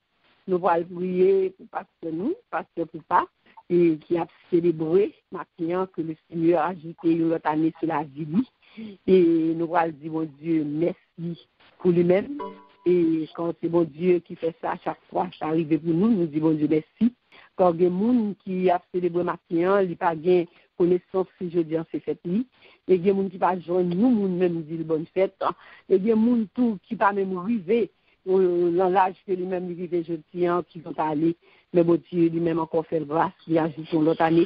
Nous allons prier pour pasteur Poupa, et qui a célébré maintenant que le Seigneur a ajouté une autre année sur la vie. Et nous allons dire, mon Dieu, merci pour lui-même. Et quand c'est mon Dieu qui fait ça, à chaque fois, ça arrive pour nous, nous disons, mon Dieu, merci. Quand il y a des gens qui a célébré maintenant, il n'y a pas de connaissance, si je dis, c'est fait. Et il y a des gens qui ne pas joindre nous, nous-mêmes, dit bonne fête. Et il y a des gens qui ne pas même arriver. Dans l'âge que lui-même lui vivait jeudi, qui vont aller, mais mon Dieu lui-même encore fait grâce, il ajoute l'autre année.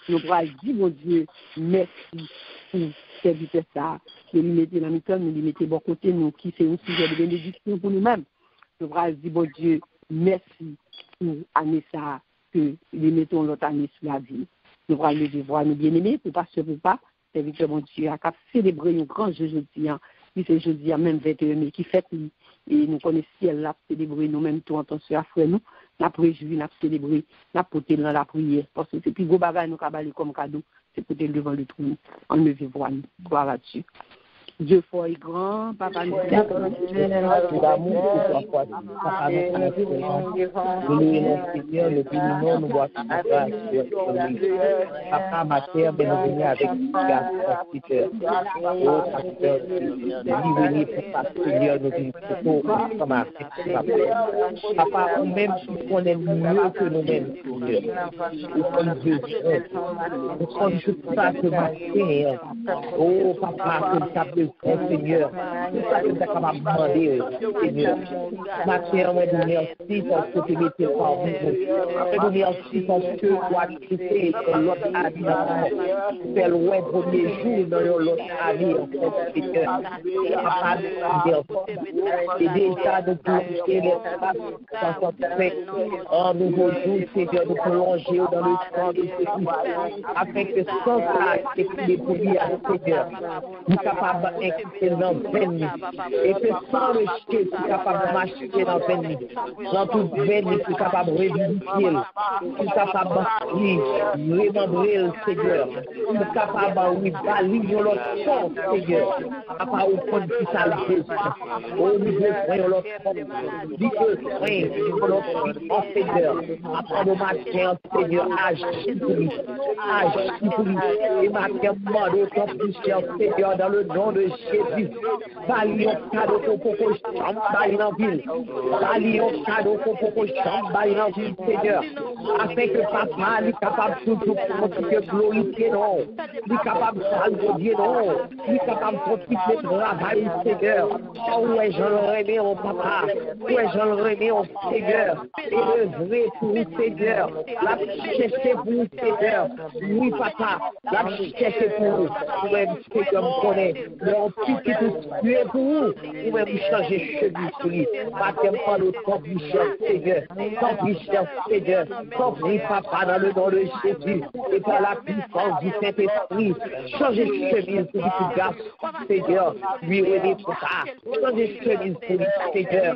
Nous pourrons dire, mon Dieu, merci pour servir ça, que lui mettez dans le nous lui mettez bon côté, nous, qui c'est un sujet de bénédiction pour nous-mêmes. Nous pourrons dire, mon Dieu, merci pour année ça, que lui mettons l'autre année sur la vie. Nous pourrons le devoir, nous bien-aimés, pour pas se pas, serviteur, mon Dieu, à célébrer un grand jeu jeudi, qui c'est jeudi, même 21 mai, qui fête lui. Et nous connaissons ciel, là, célébrer nous-mêmes, tout en tant que frère, nous, nous réjouir, nous célébrer, nous porter dans la prière. Parce que c'est plus gros bagage, nous avons comme cadeau, c'est porter devant le trône, en lever voir nous. Gloire à Dieu. Dieu fort et grand, papa nous papa, ma terre, de nous venir avec Seigneur, papa, même si on est mieux que nous-mêmes, nous sommes Dieu, nous sommes juste ça ce matin, oh papa, que ça peut Seigneur, tout ça que tu as capable de demander, Seigneur. Ma terre, moi, nous merci parce que tu m'étais parmi nous. Nous merci parce que tu as quitté l'autre avis dans mon faire loin premier jour dans l'autre avis, en fait, Seigneur. Papa, et déjà de plonger l'espace dans son fait, un nouveau jour, Seigneur, de plonger dans le sang de Jésus, afin que sans ça, c'est pour les premiers, Seigneur, nous capables incliner dans veine. Et que sans le Jésus, capable de marcher dans veine. Dans toute veine, qui est capable de revivifier, qui est capable de remembrer le Seigneur, qui est capable de balayer l'autre force, Seigneur. Papa, au fond de ça, le Jésus. Au niveau de l'autre force. Dis que, oui, l'autre force, Seigneur. Après le matin, Seigneur, agis pour lui. Agis pour lui. Et matin, demande au temps plus cher, Seigneur, dans le nom de Jésus. Balayer au cadeau pour qu'on chante, balayer dans la ville. Balayer au cadeau pour qu'on chante, balayer dans la ville, Seigneur. Afin que papa est capable toujours de glorifier, non. Il est capable de salver, non. Il est capable de profiter de travail, Seigneur. Où est-ce que je remets au papa? Où est-ce que je remets au Seigneur? Et le vrai pour vous, Seigneur. La chercher pour vous, Seigneur. Oui, papa. La chercher pour vous. Vous-même, Seigneur, me connaît. Leur petit tout tuer pour vous. Vous-même, changer cheveux pour lui. Baptême pas de ton cher Seigneur. Ton cher Seigneur. Compris, papa, dans le nom de Jésus, et par la puissance du Saint-Esprit, changez chemise pour le garçon, Seigneur, lui remet pour ça, changez chemise pour lui, Seigneur,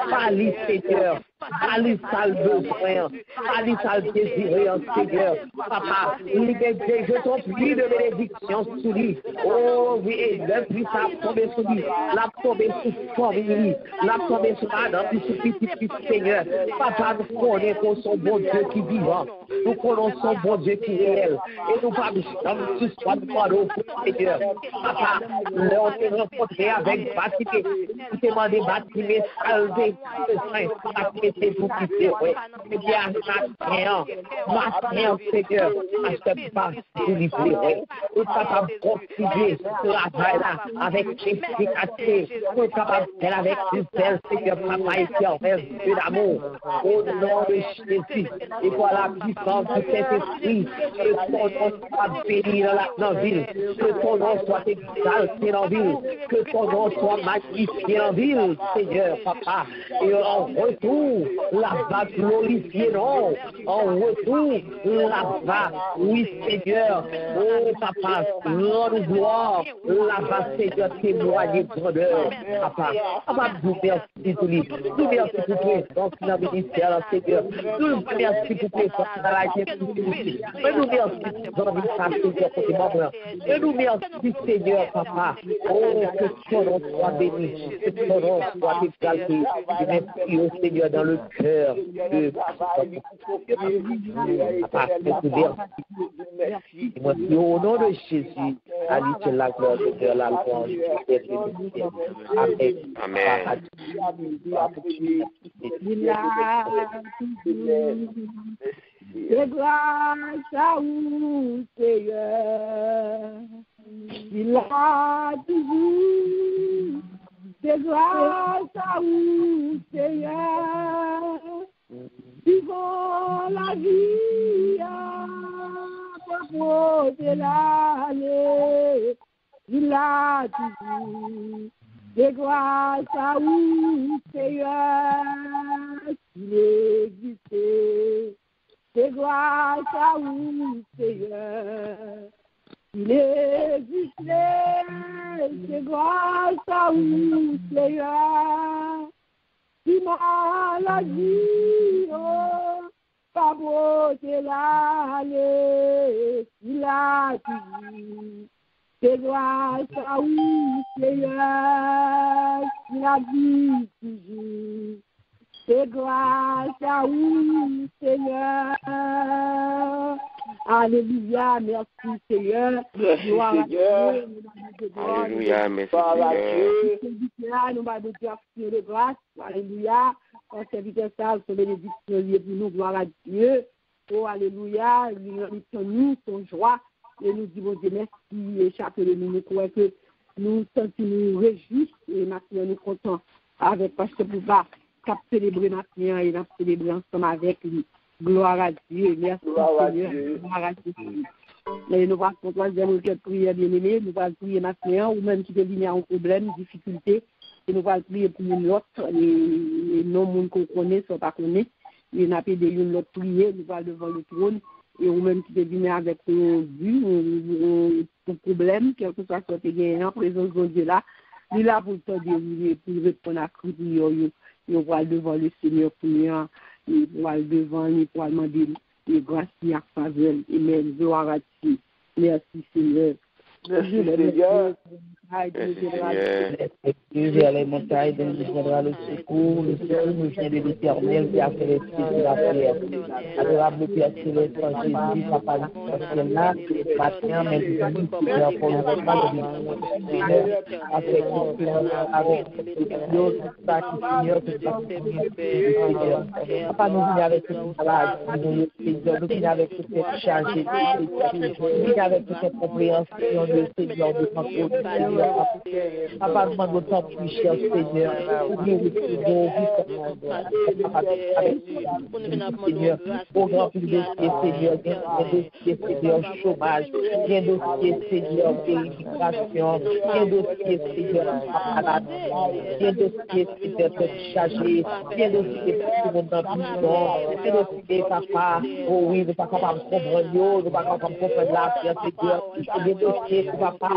parlez, Seigneur, parlez sale besoin, parlez sale désiré, Seigneur, papa, je t'en prie de bénédiction sur lui, oh oui, depuis ça tombé sur lui, la tombé sur famille, la tombé sur Adam, sur petit Seigneur, papa, nous connaissons son bon Dieu qui vivant. Nous connaissons bon Dieu qui est réel. Et nous parlons tous de pardon, Seigneur. Papa, on s'est rencontré avec Baptiste. Nous t'ai demandé Baptiste, salvé, c'est pour qui c'est, oui. Et bien, matin, Seigneur, achète pas pour lui plaire. Nous sommes capables de continuer ce travail-là avec efficacité. Nous sommes capables de faire avec du zèle, Seigneur, papa, éternel, Dieu d'amour. Au nom de Jésus, et pour la puissance du Saint-Esprit, que ton nom soit béni dans la ville, que ton nom soit exalté dans la ville, que ton nom soit magnifié dans la ville, Seigneur, papa. Et en retour, la va glorifier, non. En retour, la va, oui, Seigneur. Oh, papa, rends-nous gloire. La va, Seigneur, témoigner de grandeur, papa. Papa, nous merci pour lui. Nous merci pour toi, dans le ministère, Seigneur. Nous merci pour tes forces dans la vie. Nous merci pour notre Seigneur, côté maman. Nous merci, Seigneur, papa. Oh, que ton nom soit béni, que ton nom soit exalté. Et merci au Seigneur dans le cœur de papa. Merci. Merci au nom de Jésus. Allez, la gloire de Dieu, la louange. Amen. Amen. De grâce à vous, Seigneur, il a toujours. De grâce à vous, Seigneur, vivons la vie à propos de l'année, il a toujours. De grâce à vous, Seigneur, il existait. De grâce à vous, Seigneur, il existait. De grâce à vous, Seigneur, qui m'a la vie, oh, pas beauté l'année, il a dit. De grâce à vous, Seigneur, il a dit toujours. De grâce à vous, Seigneur. Alléluia, merci Seigneur. Gloire à Dieu. Alléluia, merci Seigneur. Nous allons dire de grâce. Alléluia. En serviteur ça, son bénédiction liée pour nous. Gloire à Dieu. Oh, alléluia. Nous, son joie. Et nous disons Dieu merci. Et chaque minute, que nous sentons nous réjouis. Et maintenant, nous comptons avec Pasteur Bouba. Cap célébrer maintenant et nous célébrer ensemble avec lui. Gloire à Dieu. Merci Seigneur. Gloire à Dieu. Et nous allons continuer notre prière bien-aimée. Nous allons prier maintenant, ou même qui devient un problème, une difficulté. Et nous allons prier pour une autre. Les non-monde qu'on connaît, soit pas connaît. Et nous allons aider une autre prière. Nous allons devant le trône. et ou même qui te vient avec un but, un problème, quel que soit ce que tu as en présence de Dieu là, il est là pour te dire, pour répondre à crier, il va devant le Seigneur pour lui, il va devant, il va demander grâce et faveur, amen, gloire à Dieu. Merci Seigneur. Merci Seigneur. Vers les montagnes, de nous viendra le secours nous vient de l'Éternel qui a fait les cieux de la terre. Adorable Père Céleste, en Jésus, Papa, nous là, matin, mais nous Seigneur, pour nous reprendre Seigneur, avec l'autre, Seigneur, Seigneur. Papa, nous venons avec toute malade, nous venons avec toute cette charge, nous venons avec toute cette compréhension de Seigneur, de contrôle, Seigneur. Papa, nous demandons tant plus, cher Seigneur, pour nous retrouver Seigneur, au grand public dossier, Seigneur, dossier, Seigneur, chômage, dossier, Seigneur, immigration, dossier, Seigneur, malade, dossier, Seigneur, chargé, dossier, pour mon prison, dossier, papa, oh oui, nous pas capables de comprendre, nous pas capables de comprendre la Seigneur, dossier, papa,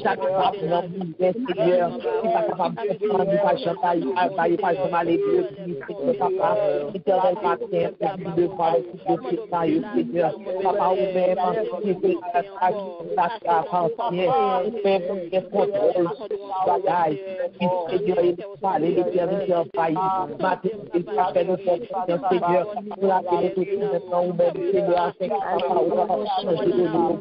chaque pape, Seigneur, qui n'est pas capable de comprendre, pas chanter, pas jamais aller Seigneur, papa, éternel Père, de voir le dossier, Seigneur, papa, ou même, qui fait la appartient, ou même, qui contrôle, bagaille, qui Seigneur, il parle, l'éternité en failli, matin, il s'appelle le Seigneur, pour la télé, maintenant, ou même, Seigneur, avec papa, ou papa, changer de nom,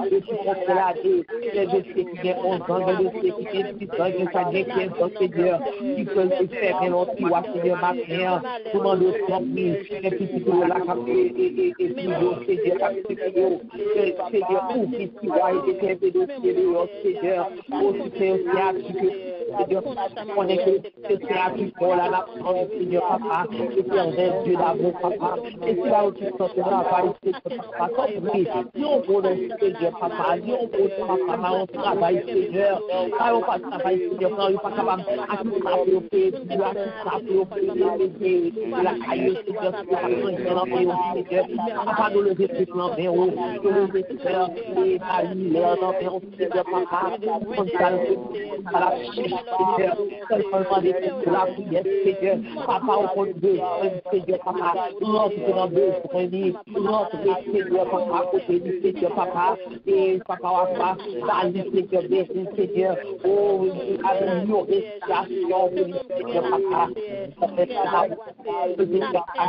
je suis contre la vie, les dossiers qui viennent 11 ans, les dossiers qui viennent 10 ans, les années 15 ans, Seigneur, qui peuvent se faire un long petit roi, Seigneur, matin, tout le monde au 30 000, les petits pour la capter, et toujours, Seigneur, Seigneur, ouvre les petits rois et des dossiers, Seigneur, aussi c'est aussi appliqué, Seigneur, on est que c'est appliqué pour la nation, Seigneur, papa, éternel Dieu d'amour, papa, et c'est là où tu sens que travail, Seigneur, papa, oui, non, pour le Seigneur, papa, non, pour papa, on travaille, Seigneur, on pas travail, Seigneur, quand il n'est pas capable d'attraper au pays, d'attraper au pays, la caille, Seigneur, Seigneur, papa, nous lever plus l'envers, nous lever, Seigneur, et Marie, l'envers, Seigneur, papa, on à la Seigneur, seulement des la prière, Seigneur, papa, on compte besoin, Seigneur, papa, l'autre dans besoin, l'autre, Seigneur, papa, côté du Seigneur, papa, et papa, papa, la Seigneur, béni, Seigneur, oh, améliorer la situation, Seigneur, papa, Seigneur, papa, Seigneur, papa,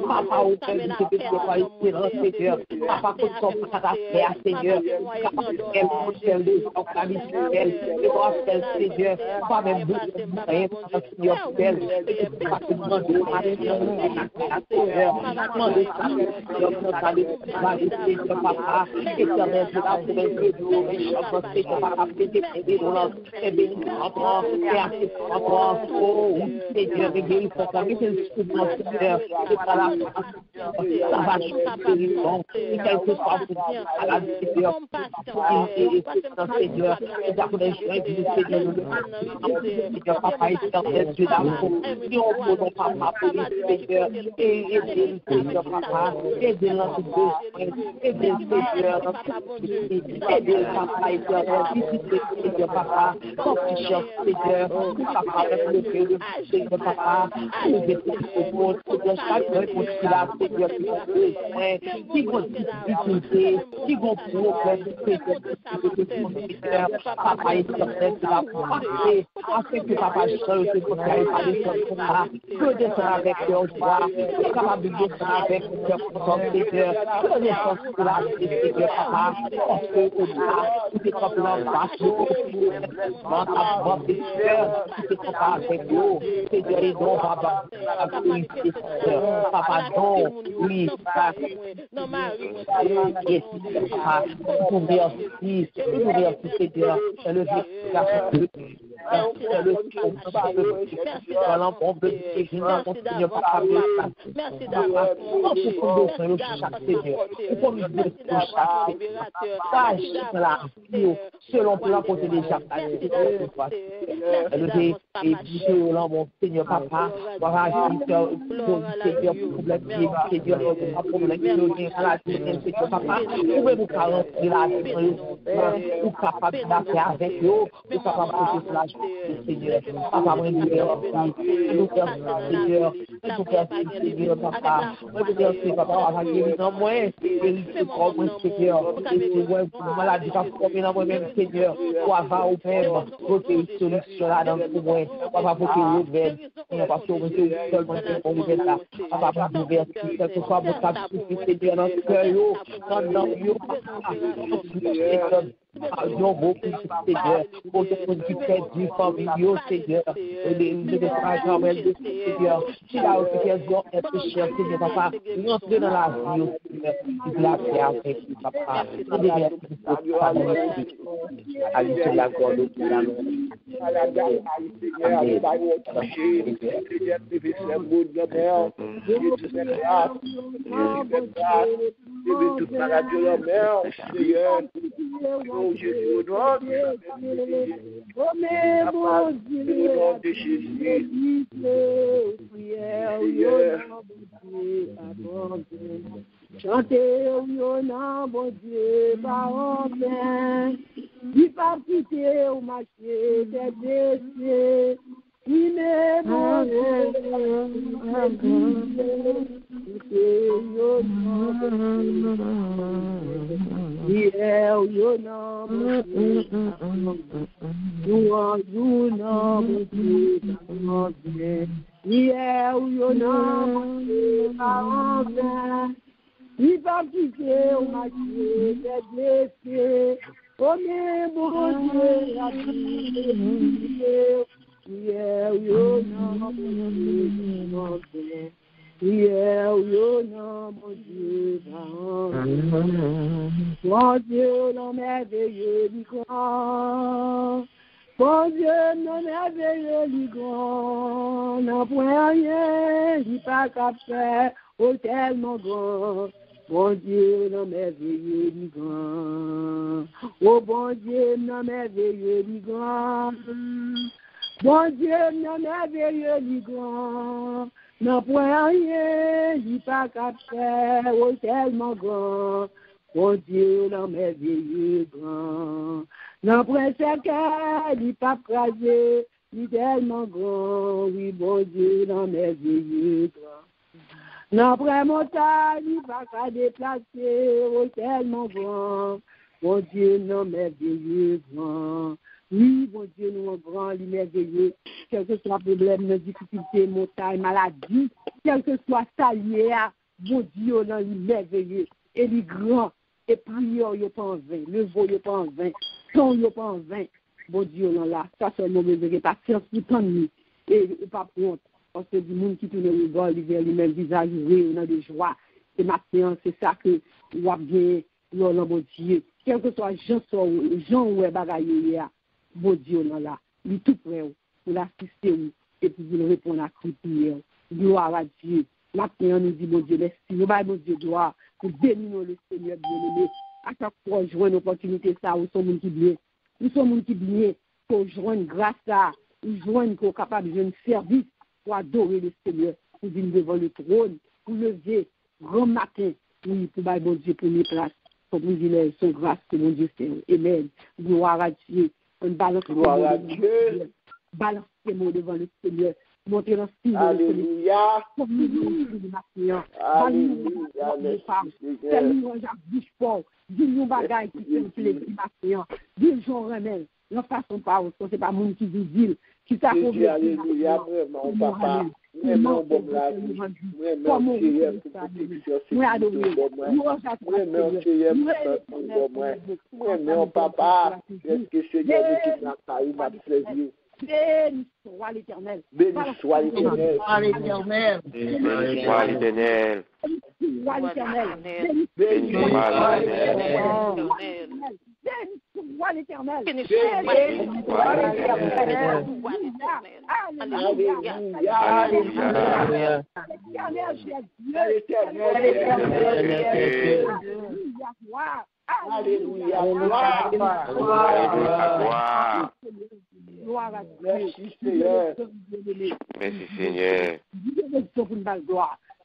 papa, au Père, Seigneur, papa, pour son caractère, Seigneur, Seigneur, pas même Seigneur, papa, éternel Dieu d'amour, si on ne peut pas m'appeler Seigneur, et aider le Seigneur, papa, aider notre besoin, aider le Seigneur, aider le papa, éternel, visiter le Seigneur, papa, confiance, Seigneur, papa, avec le Dieu, le Seigneur, papa, aider le monde, Seigneur, chacun pour ce qu'il a, Seigneur, qui ont besoin, qui ont difficulté, qui ont problème, Seigneur, papa, éternel, qui va passer, afin que papa, je peux faire parler sur ça, que descendre avec leur joie, capable de descendre avec leur Seigneur, que descendre sur la Seigneur, papa, parce que tout est comme dans ta voix, Seigneur, tout est comme avec nous, Seigneur, et non, papa, papa, non, oui, papa, yes, papa, nous merci, Seigneur, le selon plan côté déjà mon Seigneur papa, voilà, Seigneur, papa, pouvez-vous rentrer là, ou capable d'affaire avec eux, ou capable de cela, Seigneur, papa, moi, Seigneur, papa, papa, on va guérir dans moi, Seigneur, maladie va former dans moi-même, Seigneur, pour avoir au même, côté solution là dans le moi, papa, pour que vous verrez, parce que vous êtes seulement pour vous là, papa, pour vous verser, quel que soit votre activité, Seigneur, dans ce cœur, dans le non, beaucoup, Seigneur, pour ceux qui perdent du famille, Seigneur, de frères, Seigneur, qui a aussi besoin d'être cher, Seigneur, papa, rentrez dans la vie, Seigneur, de la paix avec papa, nous devons aller la gloire de Oh Jésus, au nom de Jésus. Chantez au nom, bon Dieu, par en plein. Du parti au marché, des décès. Il est bon il va quitter au marché des blessés. Oh, mais bon Dieu, la vie, yeah, you know, mon Dieu, mon Dieu, non merveilleux du grand. Bon Dieu, non merveilleux du grand. Non point rien, dis pas qu'à faire, oh tellement grand. Bon Dieu, non merveilleux du grand. Oh bon Dieu, non merveilleux du grand. Bon Dieu, non merveilleux du grand. Non point rien, dis pas qu'à faire, oh tellement grand. Bon Dieu, non merveilleux grand. Non point secret, dis pas crasé, dis tellement grand. Oui, bon Dieu, non merveilleux grand. Non point montagne, dis pas qu'à déplacer, oh tellement grand. Bon Dieu, non merveilleux grand. Oui, bon Dieu, nous sommes grands, les merveilleux, quel que soit le problème, nos difficultés, montagne, maladie, quel que soit ça lié à, bon Dieu, non, les merveilleux, et les grands, et prières, il n'y a pas en vain, le veau, il n'y a pas en vain, son, il n'y a pas en vain, bon Dieu, non, là, ça c'est le moment de patience, tout en nous, et pas honte, parce que du monde qui tourne le regard, il vers lui-même, visage, oui, on a de joie, c'est ma séance, c'est ça que, on va bien, non, bon Dieu, quel que soit Jean ou bagaille, bon Dieu, non, là, il est tout prêt pour l'assister et pour vous répondre à la prière. Gloire à Dieu. Maintenant, nous dit, bon Dieu, merci. Nous allons, bon Dieu, gloire pour bénir le Seigneur bien-aimé. À chaque fois, jouer une opportunité, ça, nous sommes gens qui bien. Nous sommes gens qui bien pour joindre grâce à, nous joindre pour capable de jouer un service pour adorer le Seigneur, pour venir devant le trône, pour lever grand matin, oui, pour bon Dieu, première place, pour vous dire son grâce, c'est mon Dieu, Seigneur. Amen. Gloire à Dieu. On balance les mots devant le Seigneur. Montrer dans ce Alléluia. Alléluia. Seigneur, j'abouche pas. Dis-nous bagaille qui fait l'estimation. Dis-nous remède. Ne façon pas, parce que c'est pas mon qui vous dit. Qui t'a trouvé. Alléluia, vraiment, papa. Vraiment, bon là. Vraiment, vraiment, papa. Est-ce que Seigneur nous quitte la caille, m'a plaisir. Béni soit l'Éternel. Béni soit l'Éternel. Béni soit l'Éternel. Béni soit l'Éternel. Béni soit l'Éternel. Béni soit l'Éternel. Merci Seigneur. Merci Seigneur.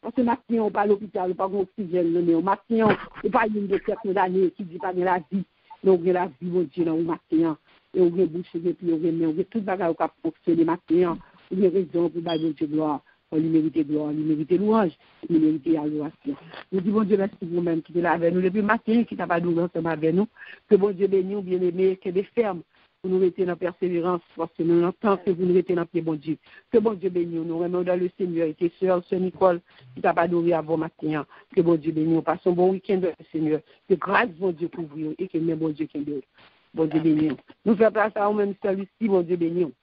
Parce que maintenant, on va à l'hôpital, on pas d'oxygène, on matin, on pas une de quelques d'années qui dit pas de la vie. Donc, on a la vie, mon Dieu, on matin. Et on a bouché, et puis on a tout le bagage qui a fonctionné matin. On a raison pour bailler Dieu gloire. On lui mérite gloire, on lui mérite louange, on lui mérite adoration. Nous disons, bon Dieu, merci pour vous-même qui est là avec nous. Depuis matin, qui n'a pas d'ouvert ensemble avec nous. Que bon Dieu bénisse, bien-aimé, que des fermes. Pour nous mettez dans persévérance, parce que nous entendons que vous nous mettez dans pied, bon Dieu. Que bon Dieu bénisse, nous remettons dans le Seigneur et tes sœurs, sœur Nicole, qui t'a pas d'ouvrir avant matin. Que bon Dieu bénisse, nous passons un bon week-end dans le Seigneur. Que grâce, bon Dieu, pour vous, et que même bon Dieu qui est bon Dieu bénisse. Nous faisons place à nous-mêmes service, bon Dieu bénisse.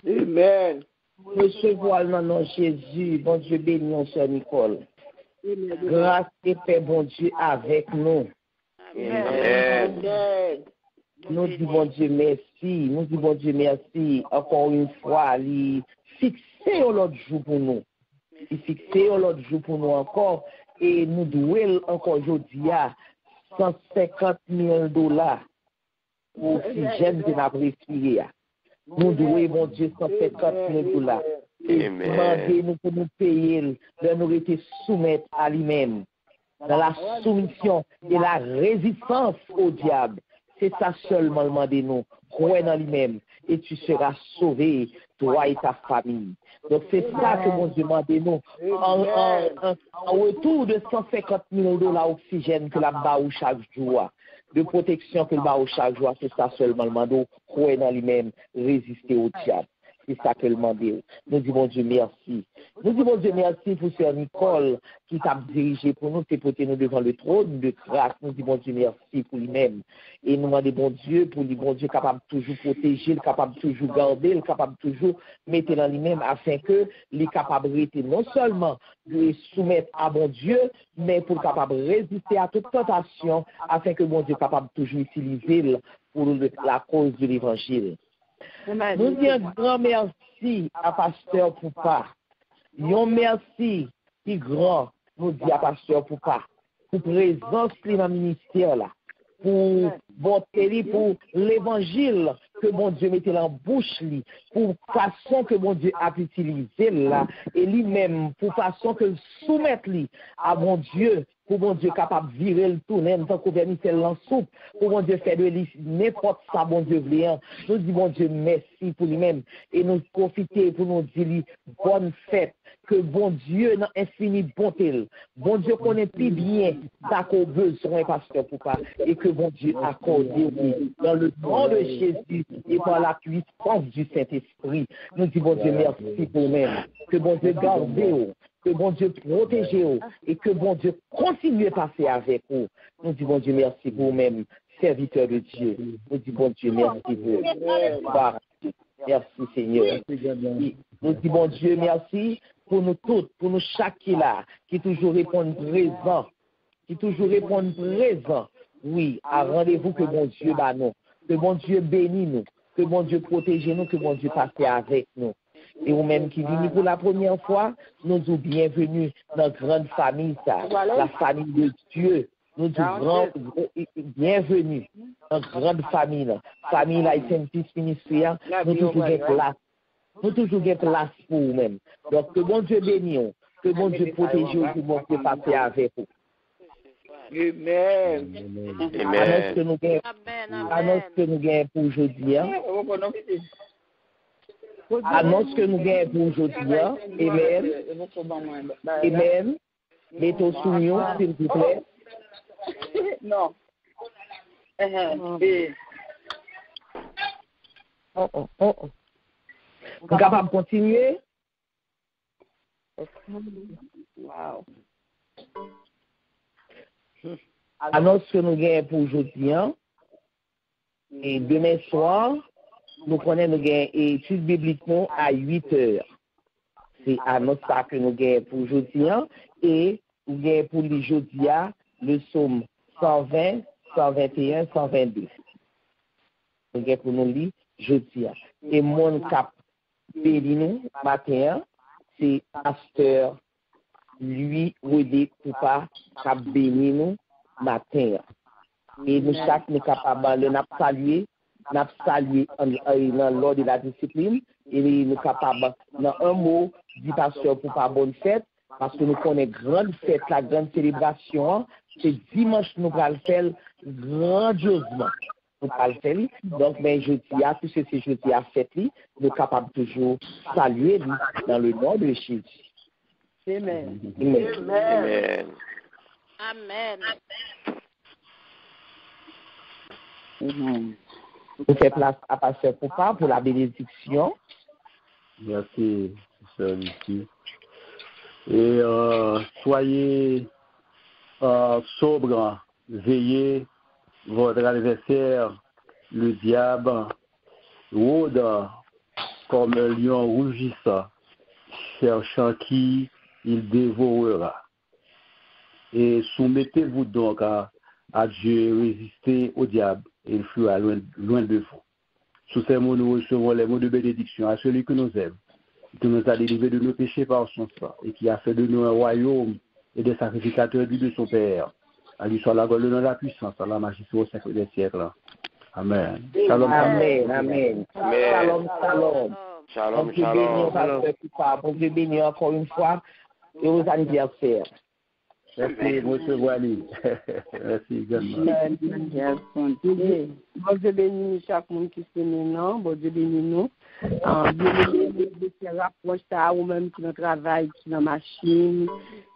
Amen. Recevoir le nom de Jésus, bon Dieu bénisse, sœur Nicole. Grâce et paix, bon Dieu, avec nous. Amen. Nous disons, bon Dieu, merci. Nous disons, bon Dieu, merci. Encore une fois, il fixé l'autre jour pour nous. Il fixé l'autre jour pour nous encore. Et nous devons encore aujourd'hui à $150,000 pour oxygène de notre respirer. Nous devons, bon Dieu, $150,000. Et demandez-nous pour nous payer, de nous être soumettre à lui-même. Dans la soumission et la résistance au diable. C'est ça seulement demandez-nous. Crois dans lui-même et tu seras sauvé, toi et ta famille. Donc c'est ça que mon Dieu demandez-nous. En retour de $150,000 oxygène que la bat chaque jour, de protection que le bat chaque jour, c'est ça seulement demandez-nous. Crois dans lui-même, résister au diable. C'est ça que le demandez. Nous disons Dieu merci. Nous disons Dieu merci pour sœur Nicole qui t'a dirigé pour nous, t'époter nous devant le trône de grâce. Nous disons Dieu merci pour lui-même. Et nous demandons bon Dieu pour lui, bon Dieu capable de toujours protéger, capable de toujours garder, capable de toujours mettre dans lui-même afin que les capables de rester non seulement de soumettre à bon Dieu, mais pour capable de résister à toute tentation afin que bon Dieu capable de toujours utiliser pour la cause de l'évangile. Nous disons un grand merci à Pasteur Poupa. Un merci qui grand, nous disons à Pasteur Poupa, pour présence dans le ministère là, pour bonté, pour l'évangile que mon Dieu mettait en bouche, pour façon que mon Dieu a utilisé là, et lui-même, pour façon que soumettre à mon Dieu, pour mon Dieu capable de virer le tourner, tant qu'on vient faire l'ensoupe, pour mon Dieu faire de lui n'importe ça, mon Dieu voulait. Nous disons, mon Dieu, merci pour lui-même, et nous profiter pour nous dire bonne fête, que bon Dieu n'a infini bonté, bon Dieu connaît plus bien ça qu'on besoin, Pasteur Poupa, et que bon Dieu accorde dans le nom de Jésus et par la puissance du Saint-Esprit. Nous disons, bon Dieu, merci pour nous-mêmes, que bon Dieu garde que bon Dieu protège et que bon Dieu continue à passer avec vous. Nous disons, bon Dieu, merci pour vous-même, serviteur de Dieu. Nous disons, bon Dieu, merci pour vous. Merci, Seigneur. Nous disons, bon Dieu, merci pour nous tous, pour nous chaque qui là, qui toujours répond présent, oui, à rendez-vous que bon Dieu bat nous, que bon Dieu bénit nous, que bon Dieu protège nous, que bon Dieu passe avec nous. Et vous-même qui venez pour la première fois, nous disons bienvenue dans la grande famille, ça, la famille de Dieu. Nous disons bienvenue dans la grande famille, la famille haïtienne ministérielle. Nous toujours une place. Nous toujours une place pour vous-même. Donc, que bon Dieu bénisse, que bon Dieu protège vous, que bon Dieu passe avec vous. Amen. Annonce que nous gagnons pour aujourd'hui. Annonce que nous gagnons pour aujourd'hui. Amen. Amen. Mettons sous nous, s'il vous plaît. Non. Vous êtes capable de continuer? Wow. Annonce que nous gagnons pour aujourd'hui. Et demain soir, nous prenons nos études bibliques à 8 heures. C'est annonce ça que nous gagnons pour aujourd'hui. Et nous gagnons pour les jeudi le psaume 120, 121, 122. pour nous lire jeudi. Et mon cap béni nous matin, c'est pasteur lui Rodé Coupa cap béni nous matin. Et nous chaque nous capable de saluer dans l'ordre de la discipline et nous capable dans un mot du pasteur pour pas bonne fête parce que nous connaissons grande fête, la grande célébration, c'est dimanche nous allons le faire grandiosement. Nous allons le faire. Donc, mais jeudi, puisque c'est jeudi à fête, nous sommes capables toujours saluer dans le nom de Jésus. Amen. Amen. Amen. Vous faites place à pasteur Poupa pour la bénédiction. Merci, sœur Lucie. Et soyez sobres, veillez votre adversaire, le diable, rôde comme un lion rougissant, cherchant qui il dévorera. Et soumettez-vous donc à Dieu, résistez au diable, et il fuira loin de vous. Sous ces mots, nous recevons les mots de bénédiction à celui que nous aime, qui nous a délivrés de nos péchés par son sang, et qui a fait de nous un royaume et des sacrificateurs du de son Père. À lui soit la gloire, le nom de la puissance, à la majesté au siècle des siècles. Amen. Shalom. Amen. Amen. Shalom, shalom. Shalom, shalom. Bon Dieu béni encore une fois. Heureux anniversaire. Merci, M. Wally. Merci également. Bon Dieu béni chaque monde qui se maintenant. Bon Dieu béni nous. Bien rapproche à ou-même qui nous travaille, qui dans machine,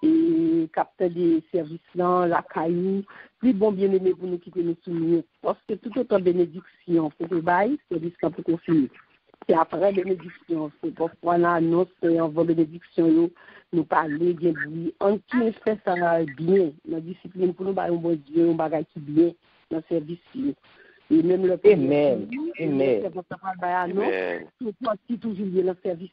et capteur des services là, la caillou. Plus bon bien aimé pour nous qui nous soumis. Parce que tout autant bénédiction pour le bail, service là pour qu'on finisse. C'est après bénédiction. C'est pourquoi on annonce en vos bénédictions, nous parler bien bruit. On qui fait ça bien, dans la discipline pour nous, un bon Dieu, un bagage qui bien dans le service. Et même le Amen. Amen. C'est toujours bien dans le service.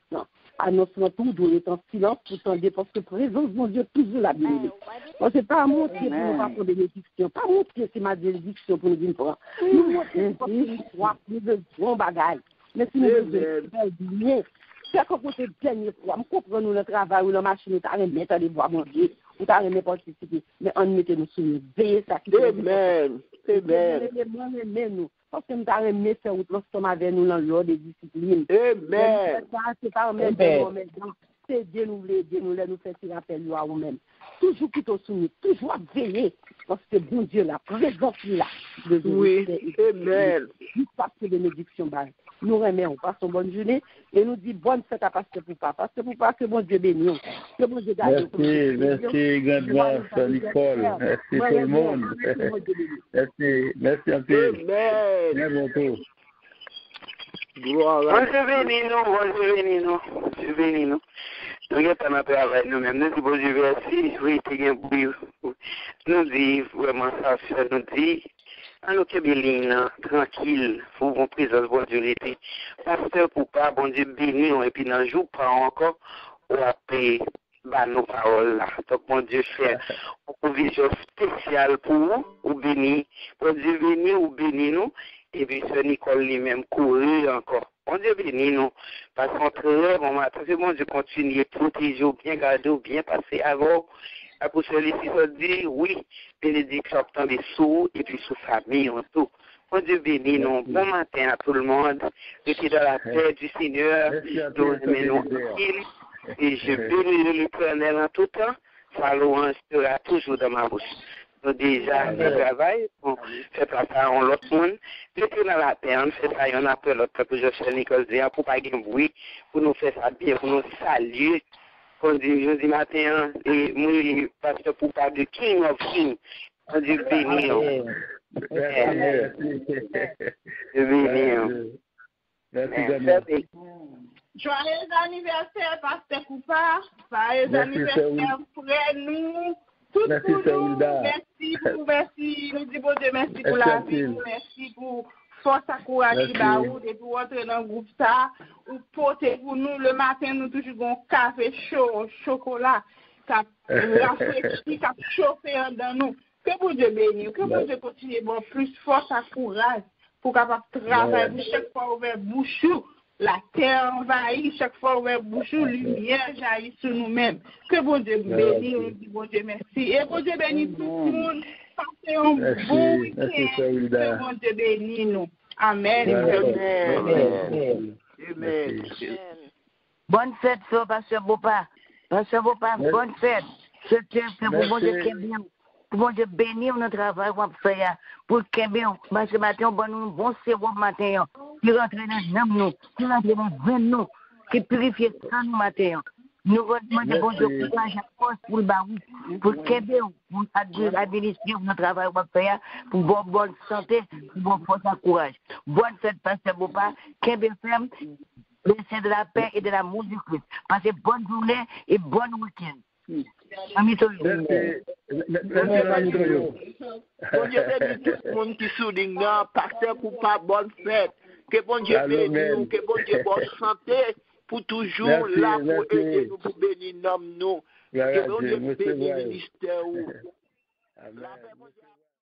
Annoncement tout doit être en silence pour tendre parce que présence de mon Dieu toujours la bien. Ce n'est pas à montrer pour nous pas pour bénédiction. Pas montrer c'est ma bénédiction pour nous dire pas. Nous montrer pour nous de bons bagages. Mais si nous devons bien, c'est qu'on peut gagner fois. Je comprends nous le travail ou la machine, nous t'arrêtons de mettre des voix, mon Dieu, nous t'arrêtons de participer. Mais on mettait nous sur nous, veillez ça. Amen. Amen. Parce que nous t'arrêtons de faire autre chose avec nous dans l'ordre des disciplines. Amen. C'est pas même c'est Dieu nous fait ce rappel à nous-mêmes. Toujours plutôt soumis, toujours veiller. Parce que bon Dieu, la présence là. Oui, amen. Parce que bénédiction, nous remercions, passons bonne journée et nous dit bonne fête à Pasteur Poupa. Pasteur Poupa, que bon Dieu bénisse. Que bon Dieu garde. Merci, grande sœur Nicole. Merci tout le monde. Merci un peu. Amen. Bien bonjour. Gloire Bon Dieu bénis nous. Nous n'avons pas notre travail nous-mêmes. Nous disons, bon Dieu, merci. Oui, tu es bien. Nous disons vraiment ça, nous disons, à nous bien tranquille, pour bon présence, bon Dieu, l'été. Pasteur Poupa, bon Dieu, béni, et puis dans le jour, pas encore, on va payer nos paroles là. Donc, mon Dieu, fait une vision spéciale pour vous, ou béni. Bon Dieu, béni, ou béni nous. Et puis, ce Nicole lui-même courir encore. Bon Dieu bénis nous. Parce qu'on très bon matin, c'est bon Dieu continue, protéger, bien garder, bien passer avant. Pour celui-ci, ça dit, oui, bénédiction dans les sous et puis sous famille en tout. Bon Dieu bénis nous. Bon matin à tout le monde. Restez dans la paix du Seigneur. Nous aimons et je bénis l'Éternel en tout temps. Sa louange sera toujours dans ma bouche. Nous déjà le travail, on fait pas ça en l'autre monde. Mettez dans la paix, on fait ça un après l'autre, que je fais Nicole dire, pour pas gagner bruit, pour nous faire ça bien, pour nous saluer. On dit jeudi matin, et moi, pasteur pour pas de King of King, on dit béni. Merci. Joyeux anniversaire, pasteur Poupa. Joyeux anniversaire, frère nous. Tout pour nous, merci, nous disons bon Dieu, merci pour la vie, merci pour force à courage qui va ou de pour entrer dans le groupe ça, ou porter pour nous le matin, nous toujours un café chaud, chocolat, qui a rafraîchi, qui a chauffé dans nous. Que bon Dieu bénisse, que bon Dieu continue, bon, plus force à courage pour capable travailler. Chaque fois ouvert bouche, la terre envahit, chaque fois ouvert bouche, lumière jaillit sur nous-mêmes. Que bon Dieu bénisse, on dit bon Dieu merci. Et bon Dieu bénisse tout le monde. Passez un bon week-end. Que bon Dieu bénisse nous. Amen. Amen. Bonne fête, Pasteur Bopa. Pasteur Bopa, bonne fête. Je tiens que bon Dieu bien. Bon Dieu bénir notre travail qu'on fait pour que bien parce que matin on bon bon sérum matin qui rentre dans nous qui rentre dans nous qui purifie ça nous matin nous demandons bon Dieu courage force pour le baou pour que bien pour administrer notre travail qu'on fait pour bonne santé pour bonne force et courage. Bonne fête Pasteur Bopa que bien ferme laissez de la paix et de l'amour du Christ. Passez bonne journée et bon week-end. Bon Dieu bénisse tout le monde qui souligne, pasteur coupable, bonne fête. Que bon Dieu bénisse nous, que bon Dieu bonne santé pour toujours là pour aider nous, pour bénir nous. Que bon Dieu bénisse le ministère.